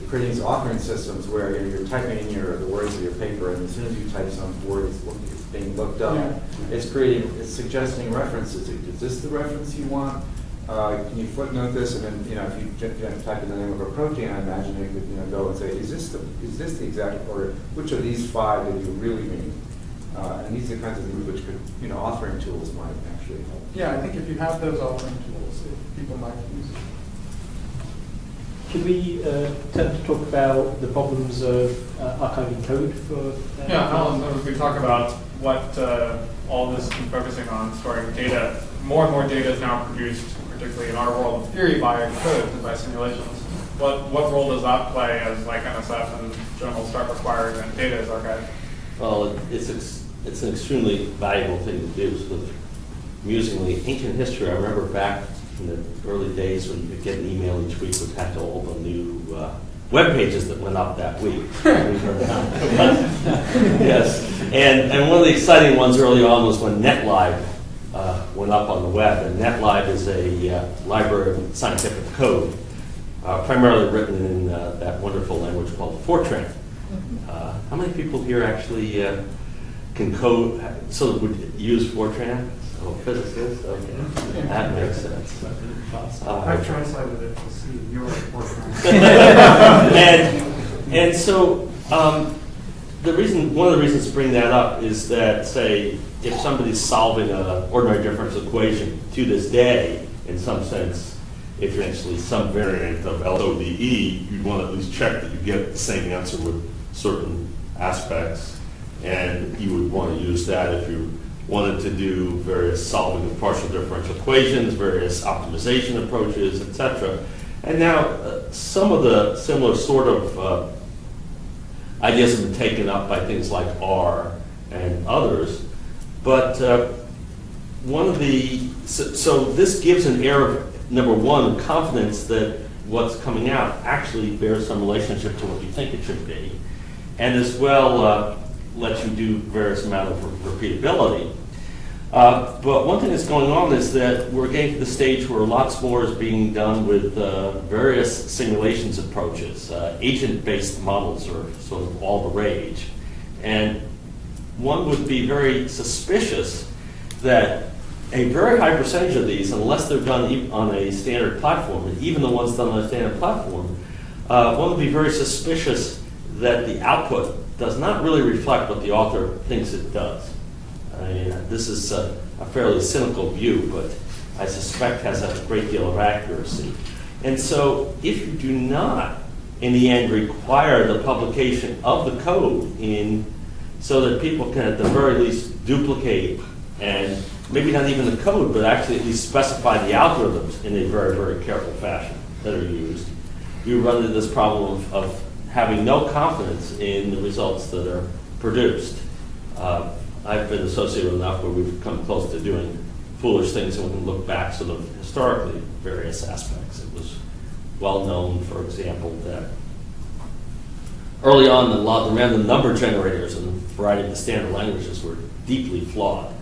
creating these authoring systems where you're typing in the words of your paper, and as soon as you type some word, it's being looked up. Yeah. It's suggesting references. Is this the reference you want? Can you footnote this? And then, if you type in the name of a protein, I imagine it could, go and say, is this the exact, or which of these 5 do you really mean? And these are the kinds of things which could, authoring tools might actually help. Yeah, I think if you have those authoring tools, people might use it. Should we tend to talk about the problems of archiving code for... Yeah, Alan, we talk about what all this is focusing on, storing data. More and more data is now produced, particularly in our world of theory, by code and by simulations. What role does that play as like NSF and journals start requiring that data is archived? Well, it's an extremely valuable thing to do. With amusingly, ancient history, I remember back in the early days when you could get an email each week which had to all the new web pages that went up that week. Yes, and one of the exciting ones early on was when NetLive went up on the web. And NetLive is a library of scientific code, primarily written in that wonderful language called Fortran. How many people here actually can code, so would use Fortran? Oh, physicists? Okay. That makes sense. I've translated it to see your Fortran. and so one of the reasons to bring that up is that, say, if somebody's solving an ordinary differential equation to this day, in some sense, if you're actually some variant of LODE, you'd want to at least check that you get the same answer with certain aspects, and you would want to use that if you wanted to do various solving of partial differential equations, various optimization approaches, etc. And now some of the similar sort of ideas have been taken up by things like R and others, but so this gives an air of, number one, confidence that what's coming out actually bears some relationship to what you think it should be, and as well lets you do various amount of repeatability. But one thing that's going on is that we're getting to the stage where lots more is being done with various simulations approaches. Agent-based models are sort of all the rage. And one would be very suspicious that a very high percentage of these, unless they're done on a standard platform, and even the ones done on a standard platform, one would be very suspicious that the output does not really reflect what the author thinks it does. I mean, this is a fairly cynical view, but I suspect has a great deal of accuracy. And so if you do not, in the end, require the publication of the code so that people can at the very least duplicate, and maybe not even the code, but actually at least specify the algorithms in a very, very careful fashion that are used, you run into this problem of having no confidence in the results that are produced. I've been associated with enough where we've come close to doing foolish things, and we can look back sort of historically at various aspects. It was well known, for example, that early on the random number generators in a variety of the standard languages were deeply flawed.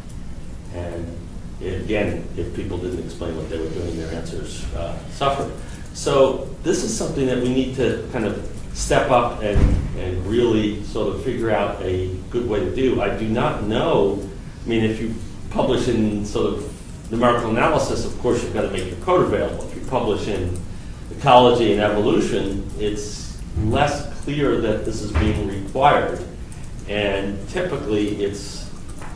And again, if people didn't explain what they were doing, their answers suffered. So this is something that we need to kind of step up and really sort of figure out a good way to do. I do not know, I mean, if you publish in sort of numerical analysis, of course you've got to make your code available. If you publish in ecology and evolution, it's less clear that this is being required. And typically it's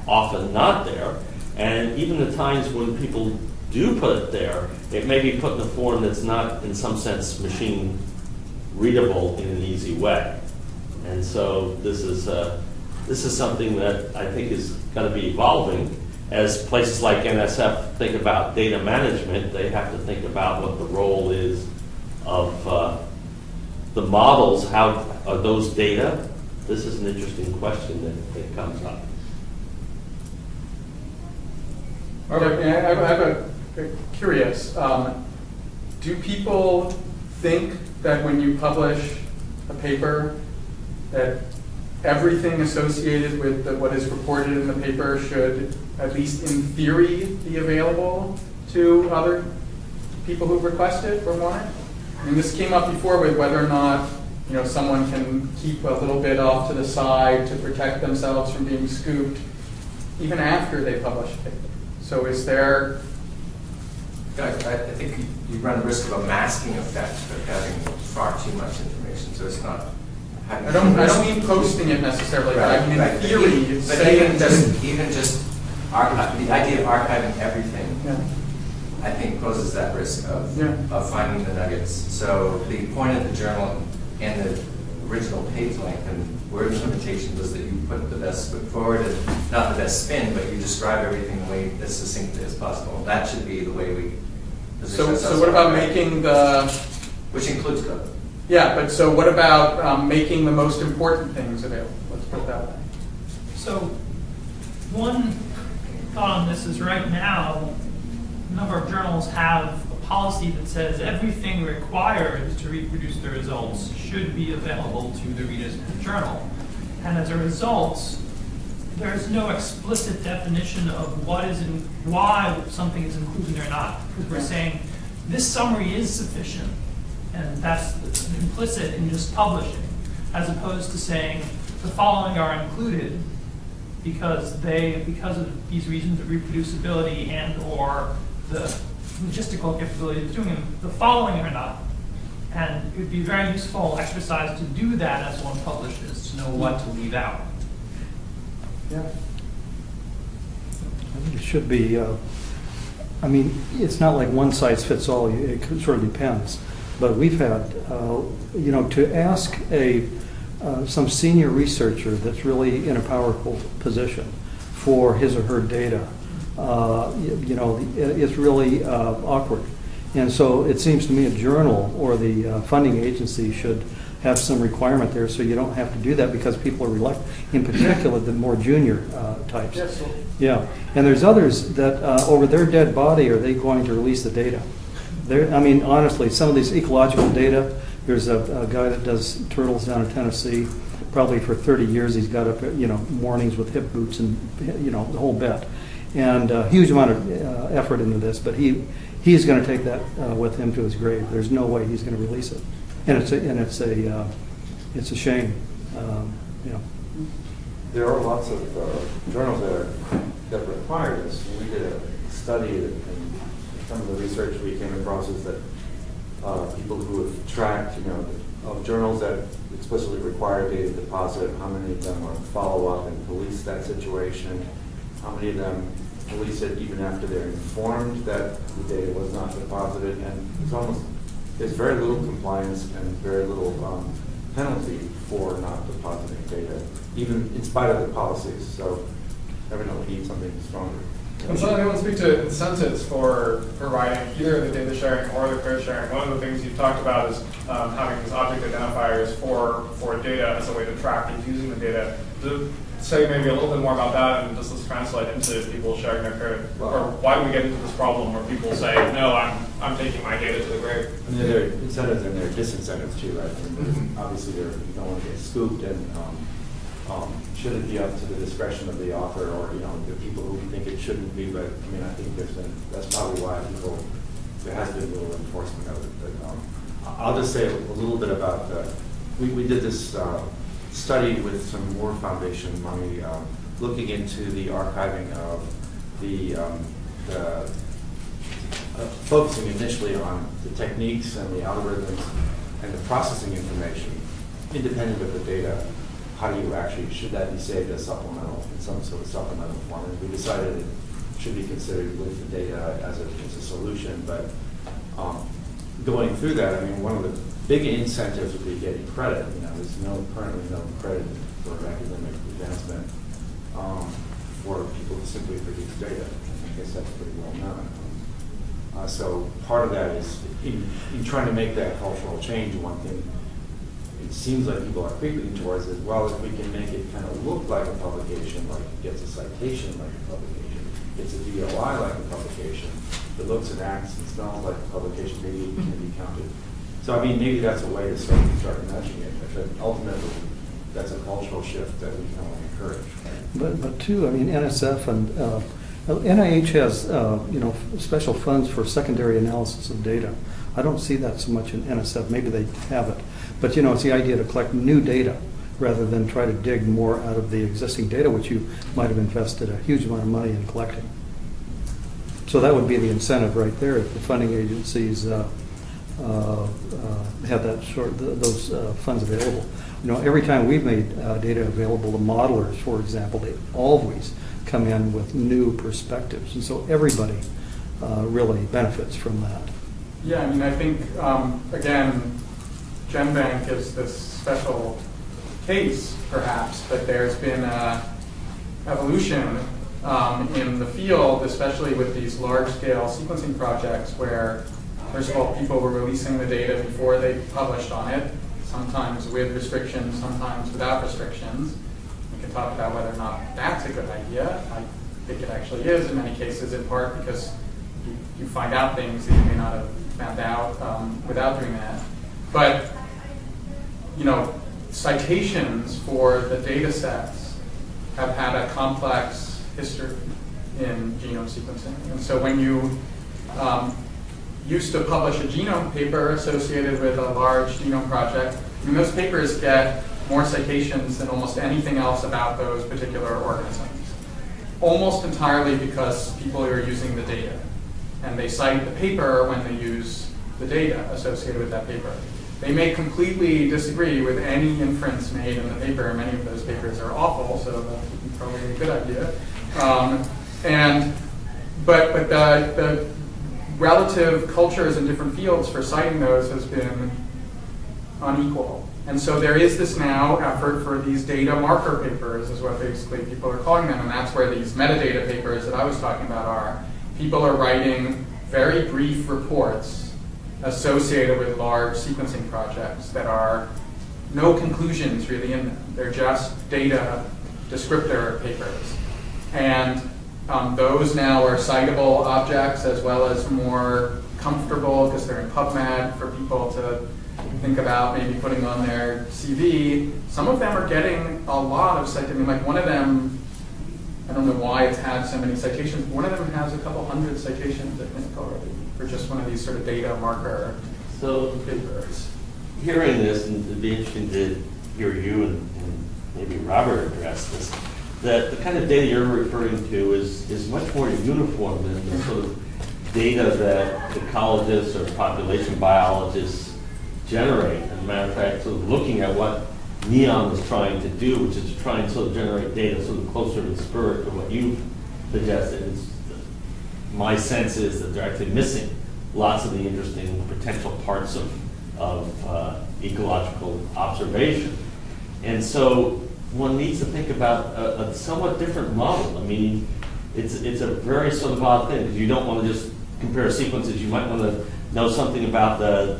often not there. And even the times when people do put it there, it may be put in a form that's not, in some sense, machine readable in an easy way. And so this is something that I think is going to be evolving. As places like NSF think about data management, they have to think about what the role is of the models. How are those data? This is an interesting question that comes up. Okay, I have a curious. Do people think that when you publish a paper that everything associated with what is reported in the paper should, at least in theory, be available to other people who request it or want it? I mean, this came up before with whether or not someone can keep a little bit off to the side to protect themselves from being scooped even after they publish a paper. So is there... I think you run the risk of a masking effect of having far too much information, so it's not... I don't mean posting it necessarily, but I mean in theory, saying even just the idea of archiving everything, yeah. I think poses that risk of finding the nuggets. So the point of the journal and the original page length and word limitation was that you put the best foot forward and not the best spin, but you describe everything the way as succinctly as possible. That should be the way we position ourselves. So what about making the... Which includes code. Yeah, but so what about making the most important things available? Let's put it that way. So one thought on this is right now, a number of journals have a policy that says everything required to reproduce the results should be available to the readers of the journal. And as a result, there's no explicit definition of why something is included or not. Because we're saying this summary is sufficient, and that's implicit in just publishing, as opposed to saying the following are included because of these reasons of reproducibility and or the logistical capability of doing them. The following are not. And it would be a very useful exercise to do that as one publishes, to know what to leave out. Yeah. I think it should be, I mean, it's not like one size fits all. It sort of depends. But we've had, to ask some senior researcher that's really in a powerful position for his or her data, it's really awkward. And so it seems to me a journal or the funding agency should have some requirement there so you don't have to do that because people are reluctant, in particular the more junior types. Yes. Yeah, and there's others that over their dead body are they going to release the data? I mean, honestly, some of these ecological data, there's a guy that does turtles down in Tennessee. Probably for 30 years he's got up, mornings with hip boots and, the whole bit. And a huge amount of effort into this, but he's going to take that with him to his grave. There's no way he's going to release it. And it's a shame, There are lots of journals that require this. We did a study, and some of the research we came across is that people who have tracked, of journals that explicitly require data deposit, how many of them are follow up and police that situation, how many of them police it even after they're informed that the data was not deposited, and there's very little compliance and very little penalty for not depositing data, even in spite of the policies. So evidently we need something stronger. And so I want to speak to incentives for providing either the data sharing or the code sharing. One of the things you've talked about is having these object identifiers for data as a way to track and using the data. To say maybe a little bit more about that, and does this translate into people sharing their code? Or why do we get into this problem where people say, no, I'm taking my data to the grave? I mean, there are incentives and there are disincentives too, right? I mean, obviously, you don't want to get scooped, and should it be up to the discretion of the author or the people who think it shouldn't be? But I mean, I think that's probably why there has been little enforcement of it. But I'll just say a little bit about we did this study with some Moore Foundation money, looking into the archiving of the focusing initially on the techniques and the algorithms and the processing information, independent of the data. How do you actually, should that be saved as supplemental, in some sort of supplemental form? And we decided should be considered with the data as a solution. But going through that, I mean, one of the big incentives would be getting credit. You know, there's currently no credit for academic advancement for people to simply produce data. I guess that's pretty well known. So part of that is in trying to make that cultural change. One thing it seems like people are creeping towards is, well, if we can make it kind of look like a publication, like it gets a citation like a publication, it's a DOI like a publication, it looks and acts and smells like a publication, maybe it can be counted. So I mean, maybe that's a way to start nudging it, but ultimately that's a cultural shift that we can only encourage. Right? But too, I mean, NSF and NIH has special funds for secondary analysis of data. I don't see that so much in NSF. Maybe they have it, but it's the idea to collect new data rather than try to dig more out of the existing data, which you might have invested a huge amount of money in collecting. So that would be the incentive right there if the funding agencies have those funds available. Every time we've made data available to modelers, for example, they always come in with new perspectives, and so everybody really benefits from that. Yeah, I mean, I think again, GenBank is this special case, perhaps, but there's been evolution in the field, especially with these large-scale sequencing projects where, first of all, people were releasing the data before they published on it, sometimes with restrictions, sometimes without restrictions. We can talk about whether or not that's a good idea. I think it actually is in many cases, in part because you find out things that you may not have found out without doing that. But, citations for the data sets have had a complex history in genome sequencing. And so when you used to publish a genome paper associated with a large genome project, those papers get more citations than almost anything else about those particular organisms. Almost entirely because people are using the data. And they cite the paper when they use the data associated with that paper. They may completely disagree with any inference made in the paper. Many of those papers are awful, so that's probably a good idea. But the relative cultures in different fields for citing those has been unequal. And so there is this now effort for these data marker papers, is what basically people are calling them, and that's where these metadata papers that I was talking about are. People are writing very brief reports associated with large sequencing projects that are no conclusions really in them. They're just data descriptor papers. And those now are citable objects as well as more comfortable because they're in PubMed for people to think about maybe putting on their CV. Some of them are getting a lot of citations. Like one of them, I don't know why it's had so many citations. One of them has a couple hundred citations, I think, already for just one of these sort of data marker papers. Hearing this, and it'd be interesting to hear you and maybe Robert address this, that the kind of data you're referring to is much more uniform than the sort of data that ecologists or population biologists generate. As a matter of fact, sort of looking at what NEON is trying to do, which is to try and sort of generate data sort of closer to the spirit of what you've suggested. My sense is that they're actually missing lots of the interesting potential parts of ecological observation. And so one needs to think about a somewhat different model. I mean, it's a very sort of odd thing, because you don't want to just compare sequences. You might want to know something about the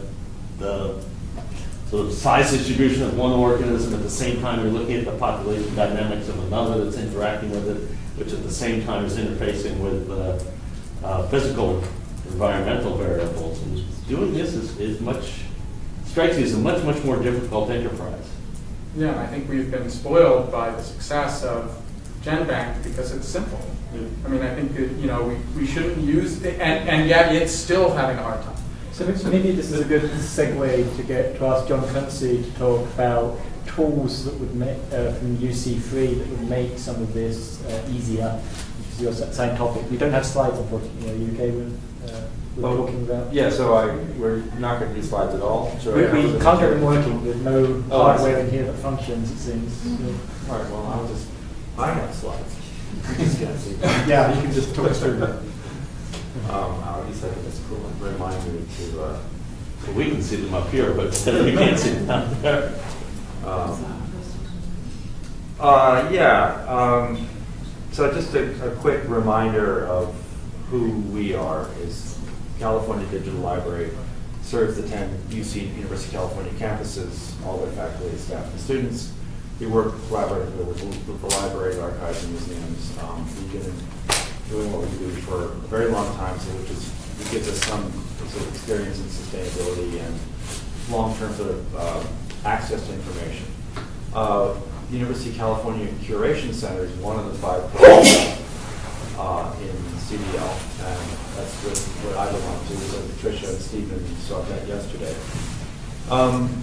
sort of size distribution of one organism at the same time you're looking at the population dynamics of another that's interacting with it, which at the same time is interfacing with physical environmental variables. And doing this strikes me as a much, much more difficult enterprise. Yeah, and I think we've been spoiled by the success of GenBank because it's simple. Yeah. I mean, I think that, we shouldn't use it, and yet it's still having a hard time. So maybe this is a good segue to ask John Quincy to talk about tools that would make, from UC3 that would make some of this easier, which is your same topic. We don't have slides, unfortunately. Are you okay with talking about? Yeah, so we're not going to do slides at all. So we can't get them working with no hardware in here that functions, it seems. All right, well, I have slides. Yeah, you can just click through that. At least I think it's a cool reminder to. Well, we can see them up here, but we can't see them down there. So just a quick reminder of who we are is California Digital Library serves the 10 UC University of California campuses, all their faculty, staff, and students. We work collaboratively with the libraries, archives, and museums. We've been doing what we do for a very long time, so it gives us some sort of experience in sustainability and long-term sort of access to information. The University of California Curation Center is one of the 5 programs in CDL, and that's what I belong to. So Patricia and Stephen saw that yesterday.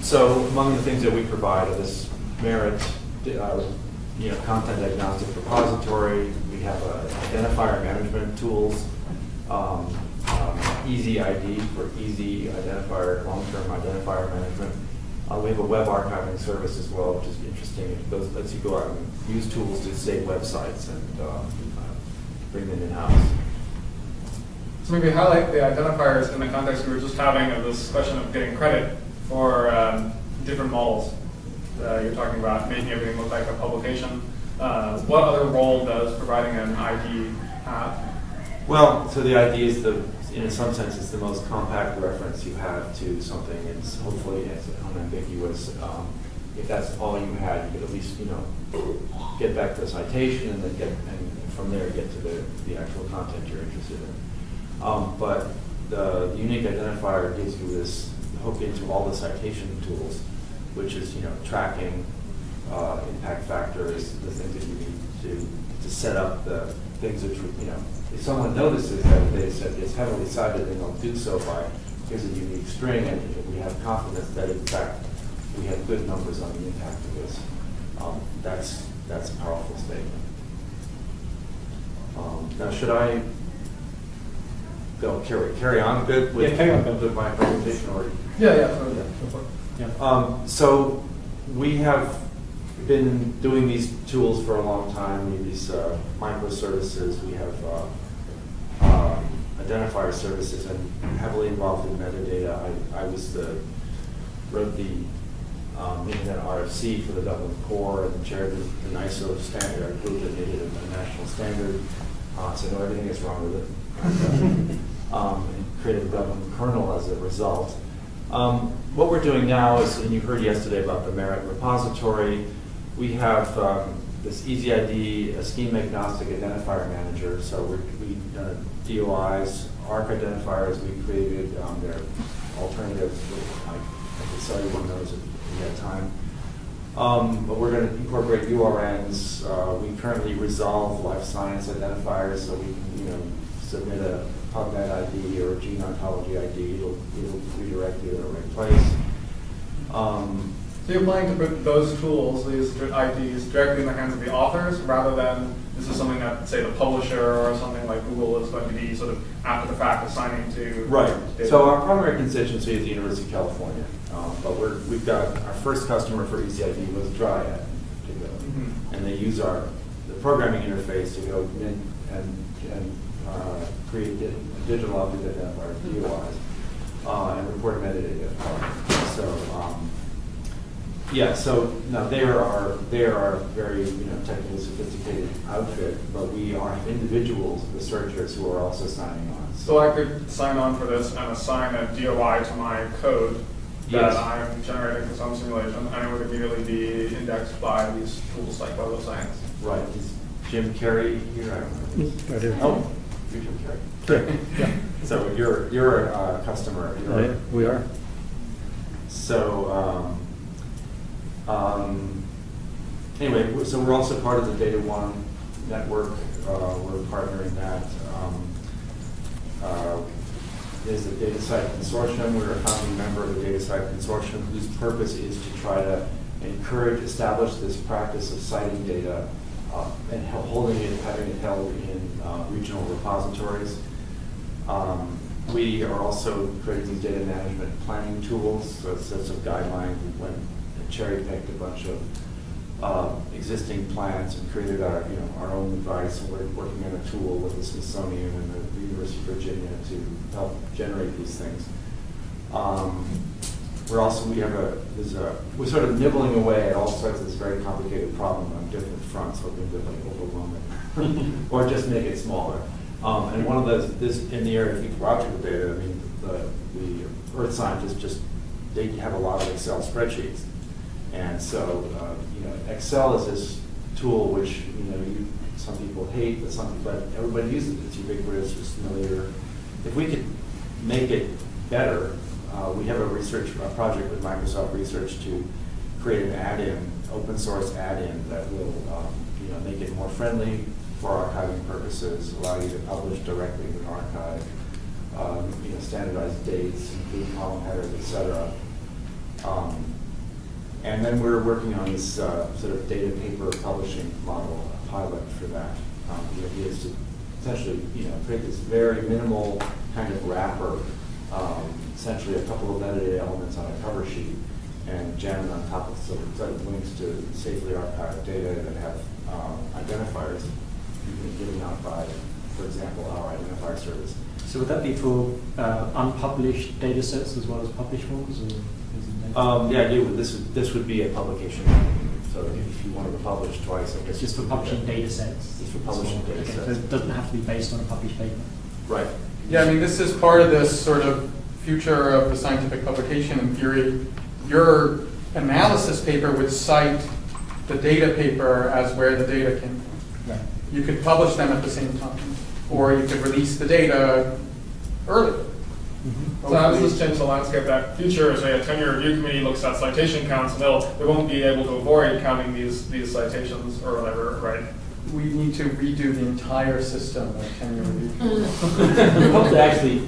So among the things that we provide are this Merit, content agnostic repository. We have identifier management tools, easy ID for easy identifier, long-term identifier management. We have a web archiving service as well, which is interesting. It lets you go out and use tools to save websites and bring them in-house. So maybe highlight the identifiers in the context we were just having of this question of getting credit for different models. You're talking about making everything look like a publication. What other role does providing an ID have? Well, so the ID is in some sense, it's the most compact reference you have to something. It's hopefully unambiguous. If that's all you had, you could at least get back to the citation and then and from there get to the actual content you're interested in. But the unique identifier gives you this hook into all the citation tools, which is tracking impact factors, the things that you need to set up the things that if someone notices that they said it's heavily cited, then they'll do so by here's a unique string, and we have confidence that in fact we have good numbers on the impact of this. That's a powerful statement. Now, should I go carry on good with, with my presentation, or so we have been doing these tools for a long time. We have these microservices. We have identifier services, and heavily involved in metadata. I wrote the Internet RFC for the Dublin core and chaired the NISO standard, group that made it a national standard. So I know everything is wrong with it. And created the Dublin kernel as a result. What we're doing now is, and you heard yesterday about the Merit repository, we have this easy ID, a scheme agnostic identifier manager. So we DOIs, ARC identifiers we created. They're alternatives. I could sell you one of those if we had time. But we're going to incorporate URNs. We currently resolve life science identifiers, so we can submit a PubMed ID or a gene ontology ID. It'll redirect you to the right place. So you're planning to put those tools, these IDs, directly in the hands of the authors, rather than this is something that, say, the publisher or something like Google is going to be sort of after the fact assigning to. Right. Data. So our primary constituency is the University of California, but we've got our first customer for ECID was Dryad, and they use the programming interface to go in and create digital object identifiers, DOIs, and report metadata. So now they are very technically sophisticated outfit, but we have individuals, researchers, who are also signing on. So I could sign on for this and assign a DOI to my code that I'm generating for some simulation, and it would immediately be indexed by these tools like Web of Science. Right. Is Jim Carey here? I don't know. Right here. Oh, you're Jim Carey. Good. Yeah. So you're a customer. We are. So anyway, so we're also part of the Data One network. We're partnering that. There's the DataCite Consortium. We're a founding member of the DataCite Consortium, whose purpose is to try to establish this practice of citing data and having it held in regional repositories. We are also creating these data management planning tools, so sets of guidelines. We went and cherry-picked a bunch of existing plans and created our own device, and we're working on a tool with the Smithsonian and the University of Virginia to help generate these things. We're sort of nibbling away at all sorts of this very complicated problem on different fronts, hoping to like overwhelm it or just make it smaller. And one of this in the area of ecological data, I mean, the earth scientists they have a lot of Excel spreadsheets, and so Excel is this tool which some people hate, but everybody uses it. It's ubiquitous, it's familiar. If we could make it better, we have a project with Microsoft Research to create an add-in, open source add-in that will make it more friendly for archiving purposes, allow you to publish directly in an archive, standardized dates, include column headers, etc. And then we're working on this sort of data paper publishing model pilot for that. The idea is to essentially create this very minimal kind of wrapper, essentially a couple of metadata elements on a cover sheet, and jam it on top of sort of links to safely archived data that have identifiers given out by, for example, our identifier service. So would that be for unpublished data sets as well as published ones? Or the idea would this would be a publication. So if you wanted to publish twice, I guess. Just for publishing data sets? Just for publishing data Okay, sets. so it doesn't have to be based on a published paper? Right. Yeah, I mean, this is part of this sort of future of the scientific publication. In theory, your analysis paper would cite the data paper as where the data came from. Right. You could publish them at the same time, or you could release the data early. So how does this change the landscape? That future, say a 10-year review committee looks at citation counts, and they won't be able to avoid counting these citations or whatever, right? We need to redo the entire system of tenure review. We hope to actually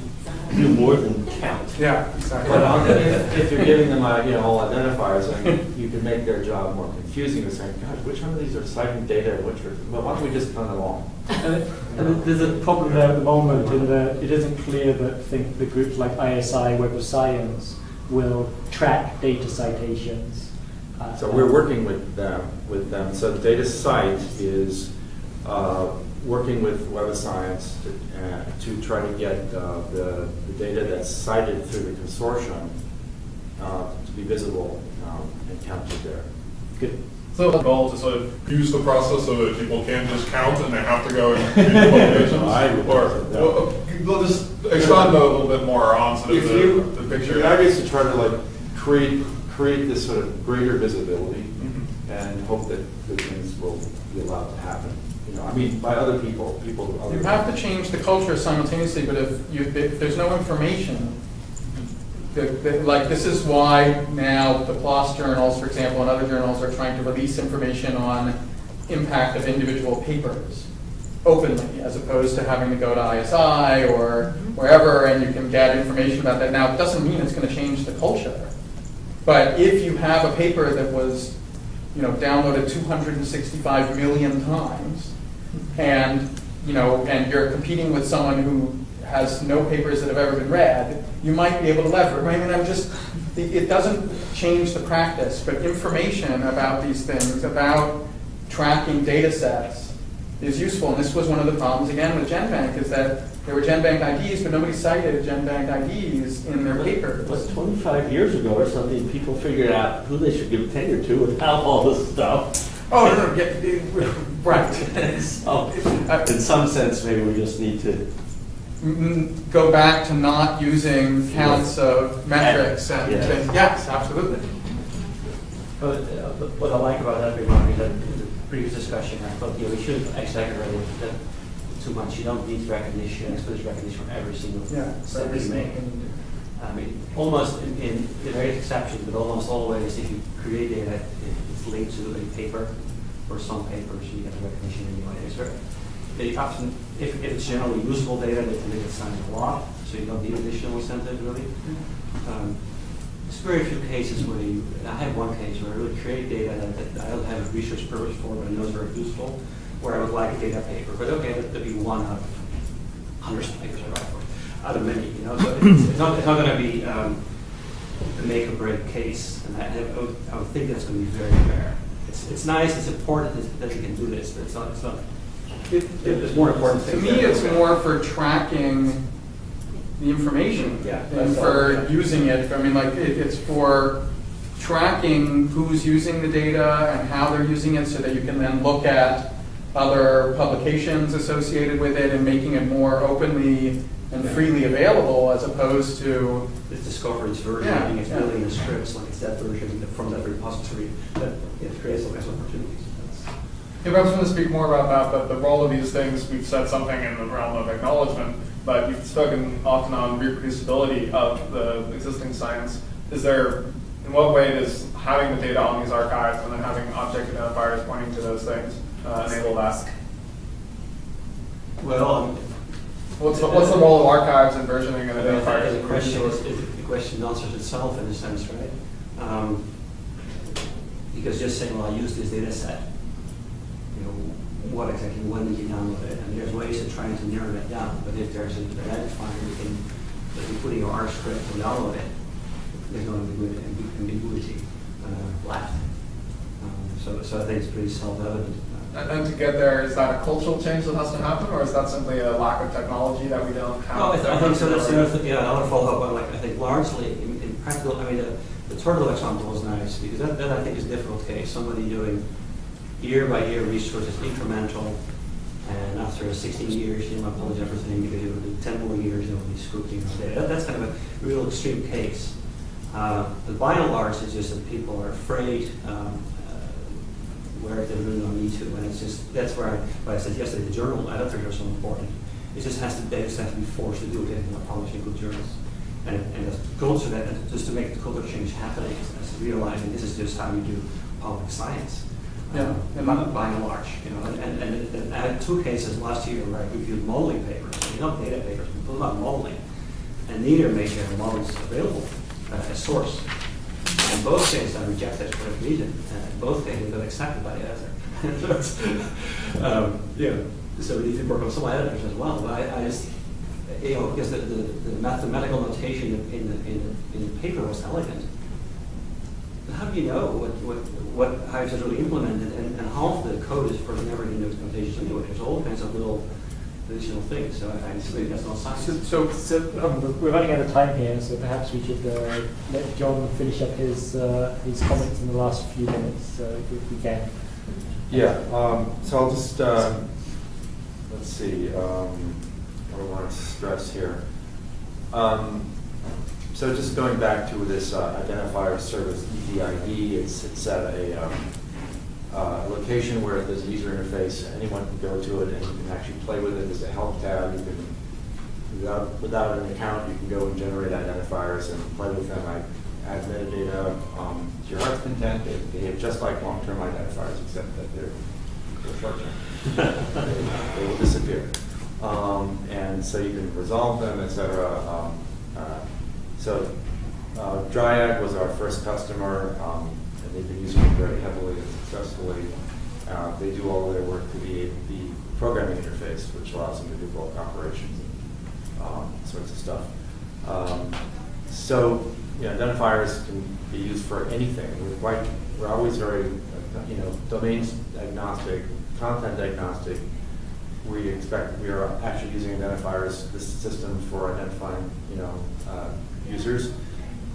do more than count. Yeah, exactly. But if you're giving them all identifiers, I mean, you could make their job more confusing to say, gosh, which one of these are citing data and which are, well, why don't we just run along? And there's a problem there at the moment in that it isn't clear that the groups like ISI, Web of Science, will track data citations. So we're working with them. So the data cite is working with Web of Science to try to get the data that's cited through the consortium to be visible and counted there. Good. So the goal to sort of use the process so that people can't just count and they have to go and read the publications? Or we'll just expand a little bit more on sort of the picture. The idea is to try to create this sort of greater visibility and hope that good things will be allowed to happen. I mean, by other people. You have to change the culture simultaneously, but if there's no information, like this is why now the PLOS journals, for example, and other journals are trying to release information on impact of individual papers openly, as opposed to having to go to ISI or wherever, and you can get information about that. Now, it doesn't mean it's going to change the culture, but if you have a paper that was downloaded 265 million times, and and you're competing with someone who has no papers that have ever been read, you might be able to leverage. I mean, it doesn't change the practice, but information about these things, about tracking data sets, is useful. And this was one of the problems, again, with GenBank, is that there were GenBank IDs, but nobody cited GenBank IDs in their papers. But 25 years ago or something, people figured out who they should give tenure to without all this stuff. Oh, no, right. So, in some sense, maybe we just need to go back to not using counts of metrics and yes, absolutely. But what I like about that remark is that in the previous discussion, I thought we should exaggerate that too much. You don't need recognition, explicit recognition from every single step you make. I mean, almost in various exceptions, but almost always, if you create data, it's linked to a paper or some papers, you get the recognition anyway. If it's generally usable data, they can make it sound a lot, so you don't need additional incentive really. There's very few cases where I have one case where I really create data that I don't have a research purpose for, but I know is very useful, where I would like a data paper, but okay, that'd be one out of hundreds of papers I write for, out of many, so it's not going to be a make or break case, and I would think that's going to be very rare. It's it's nice, it's important that you can do this, but it's not. There's more important To things. me, it's more for tracking the information Yeah, than that's for all, yeah. using it. I mean, like, it's for tracking who's using the data and how they're using it so that you can then look at other publications associated with it and making it more openly and freely available as opposed to, This discovery's version, Yeah, I think it's yeah. building the scripts, like it's that version from that repository that it creates all kinds of opportunities. If I was going to speak more about that, but the role of these things, we've said something in the realm of acknowledgement, but you've spoken often on reproducibility of the existing science. Is there, in what way does having the data on these archives and then having object identifiers pointing to those things enable that? Well, What's the role of archives and versioning and I mean, identifiers? the question answers itself in a sense, right? Because just saying, well, I use this data set, you know, what exactly, when did you download it? And there's ways of trying to narrow that down, but if there's an identifier that you put in your R script and download it, there's no ambiguity left. So I think it's pretty self-evident. And to get there, is that a cultural change that has to happen, or is that simply a lack of technology that we don't have? No, I think so. That's the other thing. Yeah, I want to follow up on, like, I think largely in practical. I mean, the turtle example is nice because that I think is a difficult case. Somebody doing year by year resources incremental, and after 16 years, you might apologize everything because you will do 10 more years, you'll be scrutiny on data. That's kind of a real extreme case. But by and large, it's just that people are afraid. Where they really don't need to, and it's just that's where I said yesterday the journal editors are so important. It just has to data have to be forced to do it in publishing good journals, and the culture that just to make the culture change happening is realizing this is just how you do public science. Yeah. By and large, you know, and I had two cases last year where I reviewed modeling papers, not data papers, but about modeling, and neither made their models available as source. In both cases, I rejected for that reason. In both cases, got accepted by the editor. So we need to work on some editors as well. But I just, you know, because the mathematical notation in the paper was elegant. But how do you know how it's really implemented? And half the code is for never in those notations anyway. There's all kinds of little additional things. So I just think that's not science. So we're running out of time here, so perhaps we should let John finish up his comments in the last few minutes, if we can. Yeah, so I'll just, let's see, what do I want to stress here? So just going back to this identifier service, EDID, it's at a location where there's a user interface. Anyone can go to it and you can actually play with it. There's a help tab. You can, without an account, you can go and generate identifiers and play with them. I add metadata to your heart's content. They behave just like long-term identifiers, except that they're short-term. They will disappear. And so you can resolve them, etc. So Dryad was our first customer. And they've been using it very heavily and successfully. They do all of their work to be the programming interface, which allows them to do bulk operations and sorts of stuff. So, identifiers can be used for anything. We're always very, domain agnostic, content agnostic. We are actually using identifiers, this system, for identifying, users.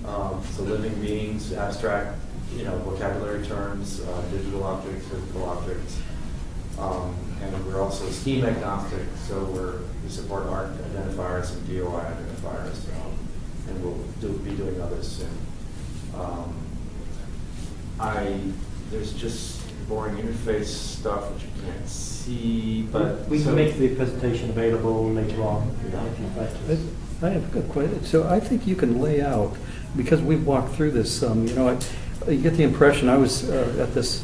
So living beings, abstract, vocabulary terms, digital objects, physical objects. And we're also scheme agnostic, so we support ARC identifiers and DOI identifiers, and we'll be doing others soon. There's just boring interface stuff which you can't see, but we can make the presentation available later on. I have a good question. So I think you can lay out, because we've walked through this some, you get the impression, I was at this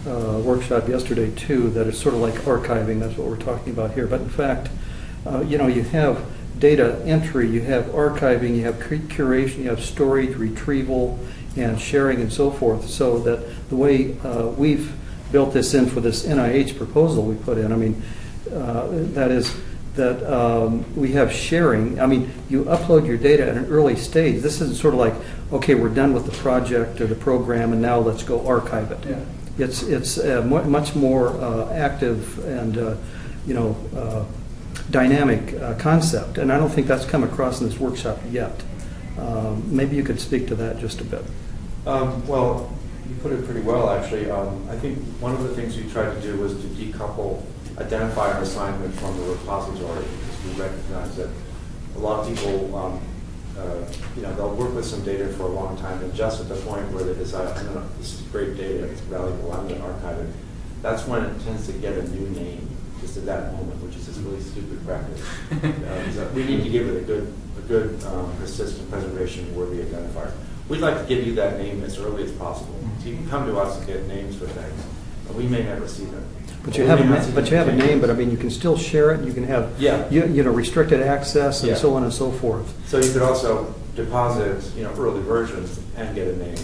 workshop yesterday too, that it's sort of like archiving, that's what we're talking about here. But in fact, you have data entry, you have archiving, you have curation, you have storage, retrieval, and sharing and so forth. So that the way we've built this in for this NIH proposal we put in, that is that we have sharing. You upload your data at an early stage. This isn't sort of like, okay, we're done with the project or the program and now let's go archive it. Yeah. It's a much more active and dynamic concept, and I don't think that's come across in this workshop yet. Maybe you could speak to that just a bit. Well, you put it pretty well, actually. I think one of the things we tried to do was to decouple identifier assignment from the repository, because we recognize that a lot of people, they'll work with some data for a long time, and just at the point where they decide, this is great data, it's valuable, I'm going to archive it, that's when it tends to get a new name, just at that moment, which is this really stupid practice. So we need to give it a good persistent preservation-worthy identifier. We'd like to give you that name as early as possible. So you can come to us and get names for things, and we may never see them. But you have a name. But I mean, you can still share it. You can have restricted access and so on and so forth. So you could also deposit early versions and get a name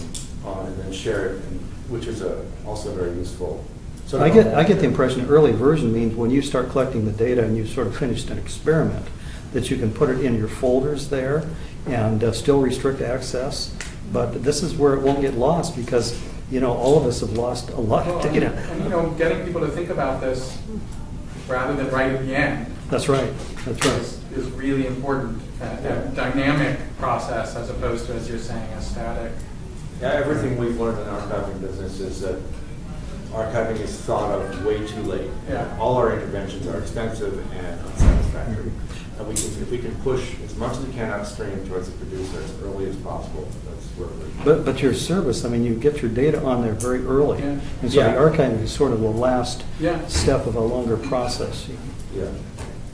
and then share it, which is also very useful. So I get the impression early version means when you start collecting the data and you sort of finished an experiment, that you can put it in your folders there and still restrict access. But this is where it won't get lost, because all of us have lost a lot of data. And getting people to think about this rather than right at the end. That's right. Is really important. A dynamic process as opposed to, as you're saying, a static. Yeah, everything we've learned in archiving business is that archiving is thought of way too late. Yeah. All our interventions are expensive and unsatisfactory. And if we can push as much as we can upstream towards the producer as early as possible, that's where we're. But your service, I mean, you get your data on there very early. Yeah. And so the archiving is sort of the last Yeah. step of a longer process. Yeah.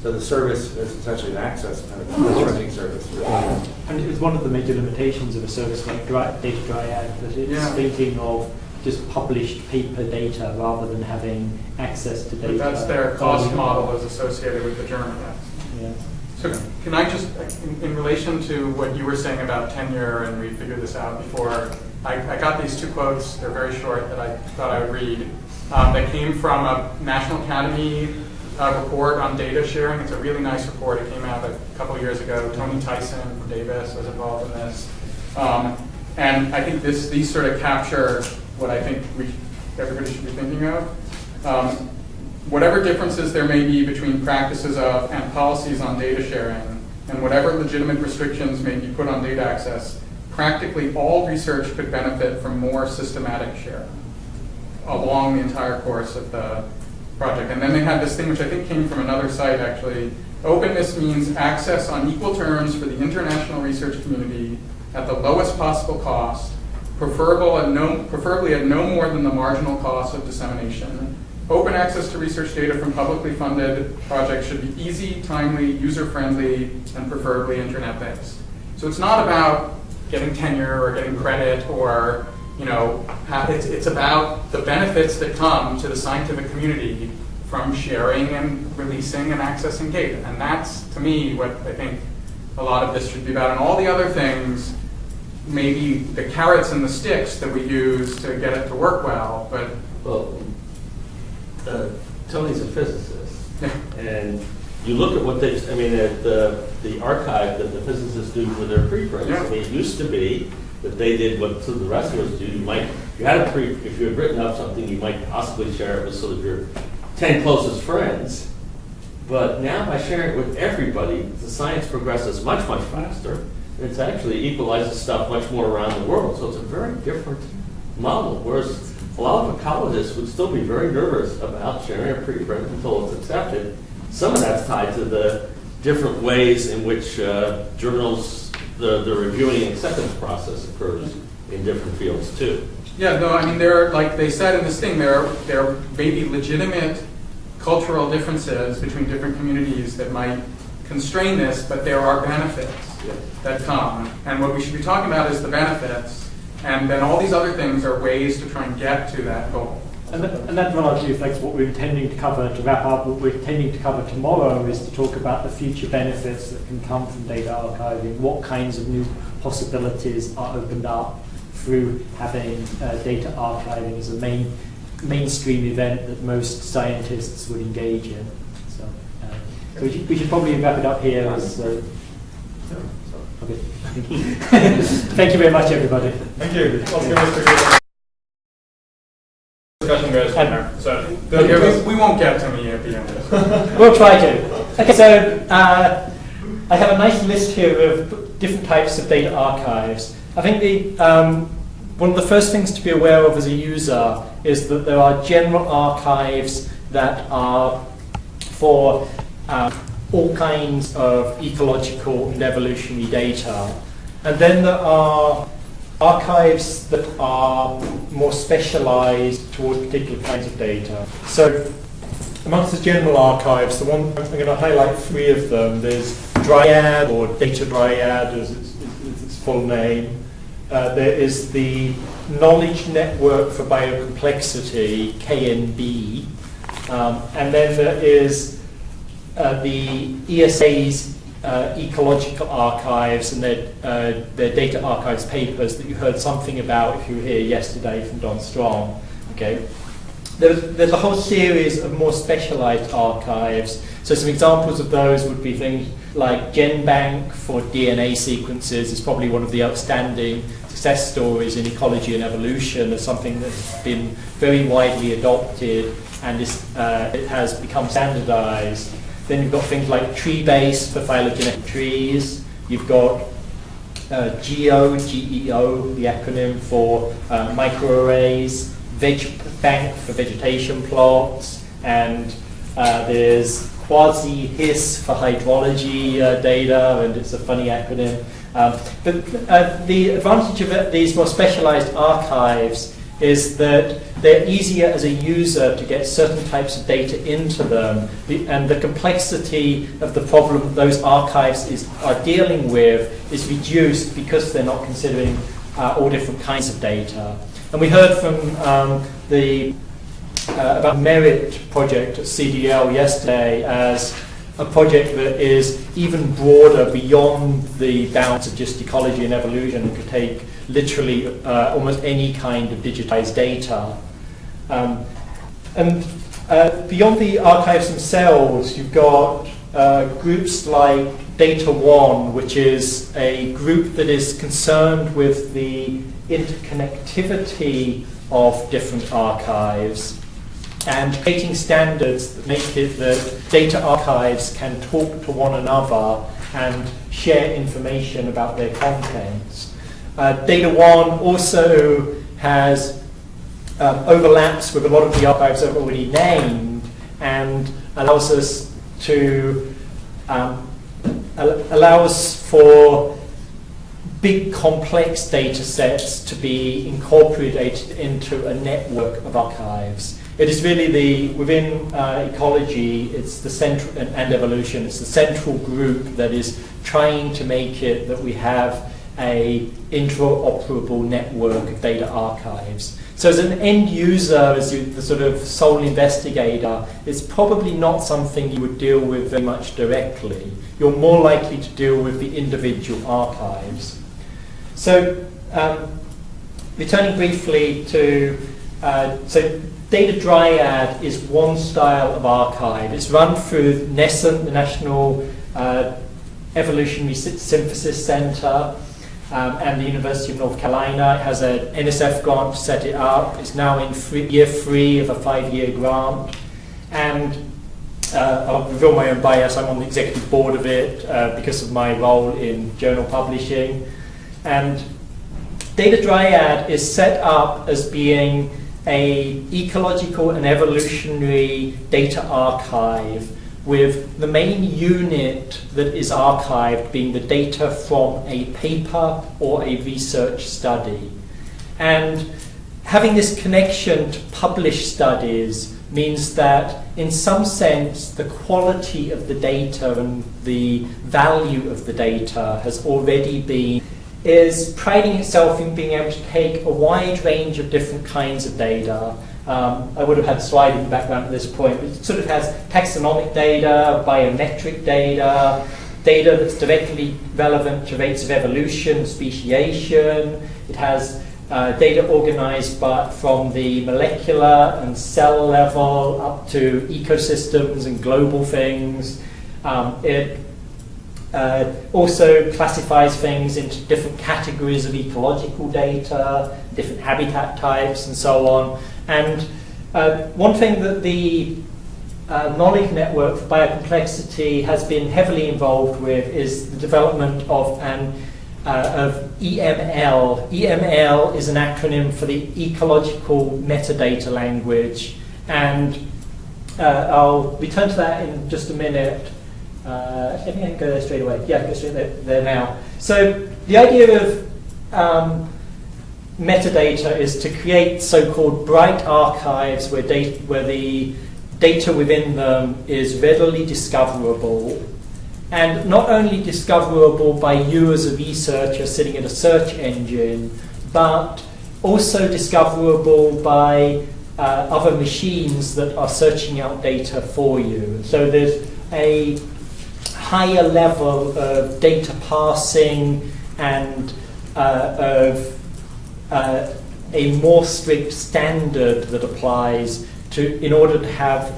So the service is essentially an access kind of processing service. And it's one of the major limitations of a service like Data Dryad, that it's thinking of just published paper data rather than having access to data. But that's their cost model is associated with the journal. Yeah. So can I just, in relation to what you were saying about tenure, and we figured this out before, I got these two quotes, they're very short, that I thought I would read. That came from a National Academy report on data sharing. It's a really nice report. It came out a couple of years ago. Tony Tyson from Davis was involved in this. And I think these sort of capture what I think everybody should be thinking of. Whatever differences there may be between practices of and policies on data sharing, and whatever legitimate restrictions may be put on data access, practically all research could benefit from more systematic sharing along the entire course of the project. And then they had this thing, which I think came from another site actually. Openness means access on equal terms for the international research community at the lowest possible cost, preferably at no more than the marginal cost of dissemination. Open access to research data from publicly funded projects should be easy, timely, user-friendly, and preferably internet-based. So it's not about getting tenure or getting credit or, it's about the benefits that come to the scientific community from sharing and releasing and accessing data. And that's, to me, what I think a lot of this should be about. And all the other things, maybe the carrots and the sticks that we use to get it to work well, but... Tony's a physicist, and you look at what the archive that the physicists do for their preprints. Yeah. I mean, it used to be that they did what the rest of us do. If you had written up something, you might possibly share it with sort of your 10 closest friends. But now by sharing it with everybody, the science progresses much, much faster. And it's actually equalizes stuff much more around the world. So it's a very different model. Whereas a lot of ecologists would still be very nervous about sharing a preprint until it's accepted. Some of that's tied to the different ways in which journals, the reviewing and acceptance process occurs in different fields too. Yeah, no, I mean, there are, like they said in this thing, there may be legitimate cultural differences between different communities that might constrain this, but there are benefits that come. And what we should be talking about is the benefits. And then all these other things are ways to try and get to that goal. And that largely reflects what we're intending to cover. To wrap up, what we're intending to cover tomorrow is to talk about the future benefits that can come from data archiving, what kinds of new possibilities are opened up through having data archiving as a mainstream event that most scientists would engage in. So we should probably wrap it up here. Okay. Thank you very much, everybody. Thank you. Let's give Mr. Good. question there is from there. So We won't get to me at the end of this. We'll try to. Okay, so I have a nice list here of different types of data archives. I think one of the first things to be aware of as a user is that there are general archives that are for all kinds of ecological and evolutionary data. And then there are archives that are more specialized toward particular kinds of data. So amongst the general archives, the one I'm going to highlight 3 of them. There's Dryad, or Data Dryad as its full name. There is the Knowledge Network for Biocomplexity, KNB. And then there is the ESA's ecological archives and their data archives papers that you heard something about if you were here yesterday from Don Strong. Okay. There's a whole series of more specialized archives. So some examples of those would be things like GenBank for DNA sequences is probably one of the outstanding success stories in ecology and evolution as something that's been very widely adopted and it has become standardized. Then you've got things like TreeBase for phylogenetic trees. You've got GEO, the acronym for microarrays, VegBank for vegetation plots, and there's Quasi-HIS for hydrology data, and it's a funny acronym. But the advantage of these more specialized archives is that they're easier as a user to get certain types of data into them, and the complexity of the problem that those archives are dealing with is reduced because they're not considering all different kinds of data. And we heard from about Merit project at CDL yesterday as a project that is even broader beyond the bounds of just ecology and evolution and could take literally almost any kind of digitized data. And beyond the archives themselves, you've got groups like Data One, which is a group that is concerned with the interconnectivity of different archives and creating standards that make it that data archives can talk to one another and share information about their contents. Data One also has overlaps with a lot of the archives I've already named and allows us to allows for big complex data sets to be incorporated into a network of archives. It is really within ecology, it's the central, and evolution, it's the central group that is trying to make it that we have a interoperable network of data archives. So as an end user, as the sort of sole investigator, it's probably not something you would deal with very much directly. You're more likely to deal with the individual archives. So returning briefly to, so Data Dryad is one style of archive. It's run through NESCENT, the National Evolutionary Synthesis Center, and the University of North Carolina. It has an NSF grant to set it up. It's now in year 3 of a 5-year grant. And I'll reveal my own bias. I'm on the executive board of it because of my role in journal publishing. And Data Dryad is set up as being an ecological and evolutionary data archive with the main unit that is archived being the data from a paper or a research study. And having this connection to published studies means that in some sense the quality of the data and the value of the data has already been, is priding itself in being able to take a wide range of different kinds of data. I would have had a slide in the background at this point, but it sort of has taxonomic data, biometric data, data that's directly relevant to rates of evolution, speciation. It has data organized from the molecular and cell level up to ecosystems and global things. It also classifies things into different categories of ecological data, different habitat types, and so on. And one thing that the knowledge network for biocomplexity has been heavily involved with is the development of EML. EML is an acronym for the Ecological Metadata Language, and I'll return to that in just a minute. I think I can go there straight away. Yeah, go straight there now. So the idea of metadata is to create so-called bright archives where the data within them is readily discoverable, and not only discoverable by you as a researcher sitting at a search engine, but also discoverable by other machines that are searching out data for you. So there's a higher level of data parsing and of a more strict standard that applies in order to have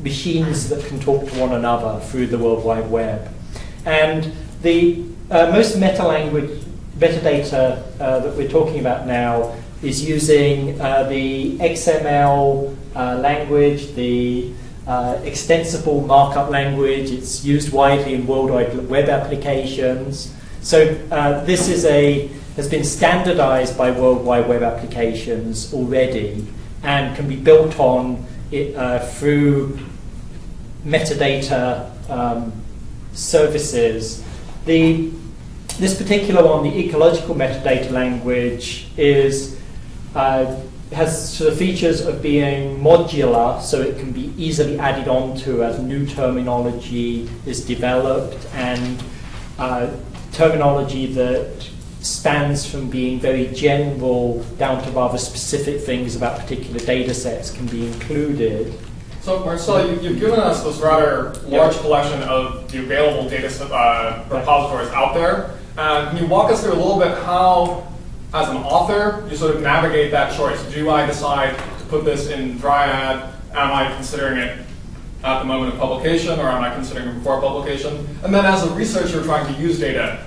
machines that can talk to one another through the World Wide Web. And the most metadata that we're talking about now is using the XML language, the extensible markup language. It's used widely in World Wide Web applications. So this has been standardized by World Wide Web applications already and can be built on through metadata services. This particular one, the ecological metadata language, has sort of features of being modular, so it can be easily added onto as new terminology is developed, and terminology that spans from being very general down to rather specific things about particular data sets can be included. So, Marcel, you've given us this rather large collection of the available data repositories out there. Can you walk us through a little bit how, as an author, you sort of navigate that choice? Do I decide to put this in Dryad? Am I considering it at the moment of publication, or am I considering it before publication? And then as a researcher trying to use data,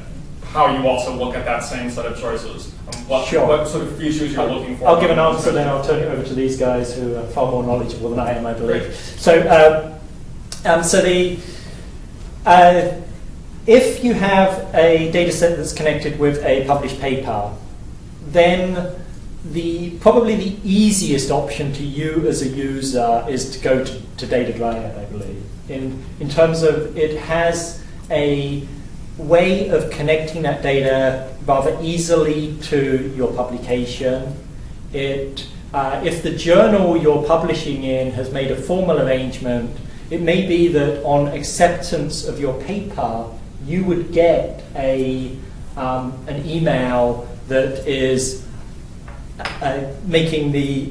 how you also look at that same set of choices? What sort of features you're looking for? I'll give an answer, then I'll turn it over to these guys who are far more knowledgeable than I am, I believe. Great. So, if you have a data set that's connected with a published paper, then probably the easiest option to you as a user is to go to Data Dryad, I believe. In terms of it has a way of connecting that data rather easily to your publication. If the journal you're publishing in has made a formal arrangement, it may be that on acceptance of your paper, you would get an email that is making the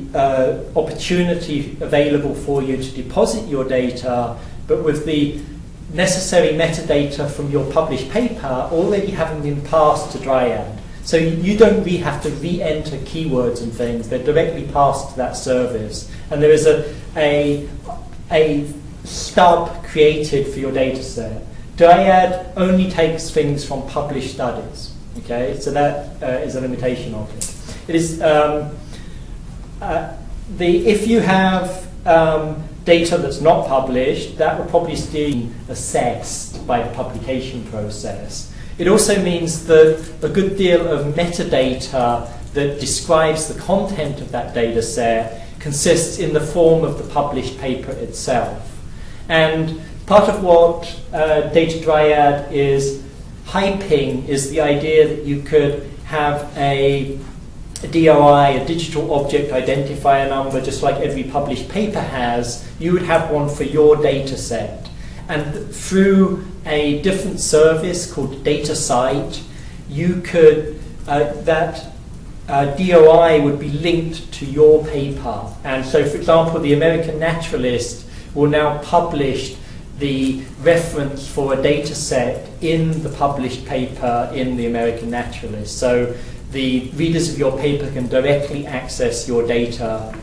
opportunity available for you to deposit your data, but with the necessary metadata from your published paper already having been passed to Dryad. So you don't really have to re-enter keywords and things. They're directly passed to that service. And there is a stub created for your data set. Dryad only takes things from published studies. Okay, so that is a limitation of it. It is if you have data that's not published, that will probably still be assessed by the publication process. It also means that a good deal of metadata that describes the content of that data set consists in the form of the published paper itself. And part of what Data Dryad is hyping is the idea that you could have a DOI, a digital object identifier number, just like every published paper has. You would have one for your data set. And through a different service called DataCite, you could, that DOI would be linked to your paper. And so, for example, the American Naturalist will now publish the reference for a data set in the published paper in the American Naturalist. So the readers of your paper can directly access your data.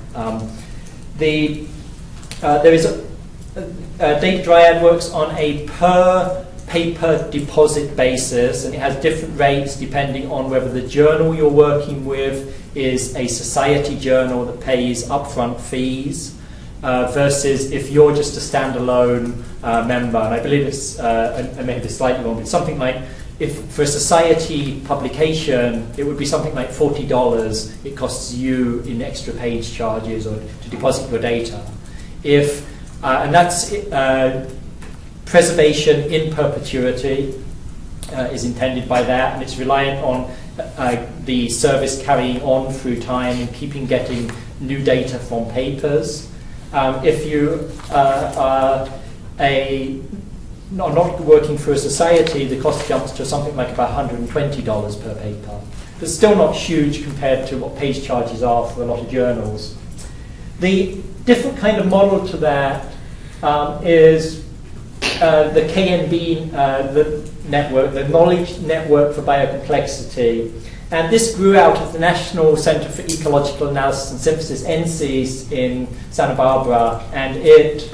There is Data Dryad works on a per paper deposit basis, and it has different rates depending on whether the journal you're working with is a society journal that pays upfront fees, versus if you're just a standalone member, and I believe it's, I may have this slightly wrong, but something like, if for a society publication, it would be something like $40 it costs you in extra page charges or to deposit your data. And that's preservation in perpetuity is intended by that, and it's reliant on the service carrying on through time and getting new data from papers. If you are not working for a society, the cost jumps to something like about $120 per paper. But still not huge compared to what page charges are for a lot of journals. The different kind of model to that is the KNB the network, the Knowledge Network for Biocomplexity. And this grew out of the National Center for Ecological Analysis and Synthesis, NCES, in Santa Barbara, and it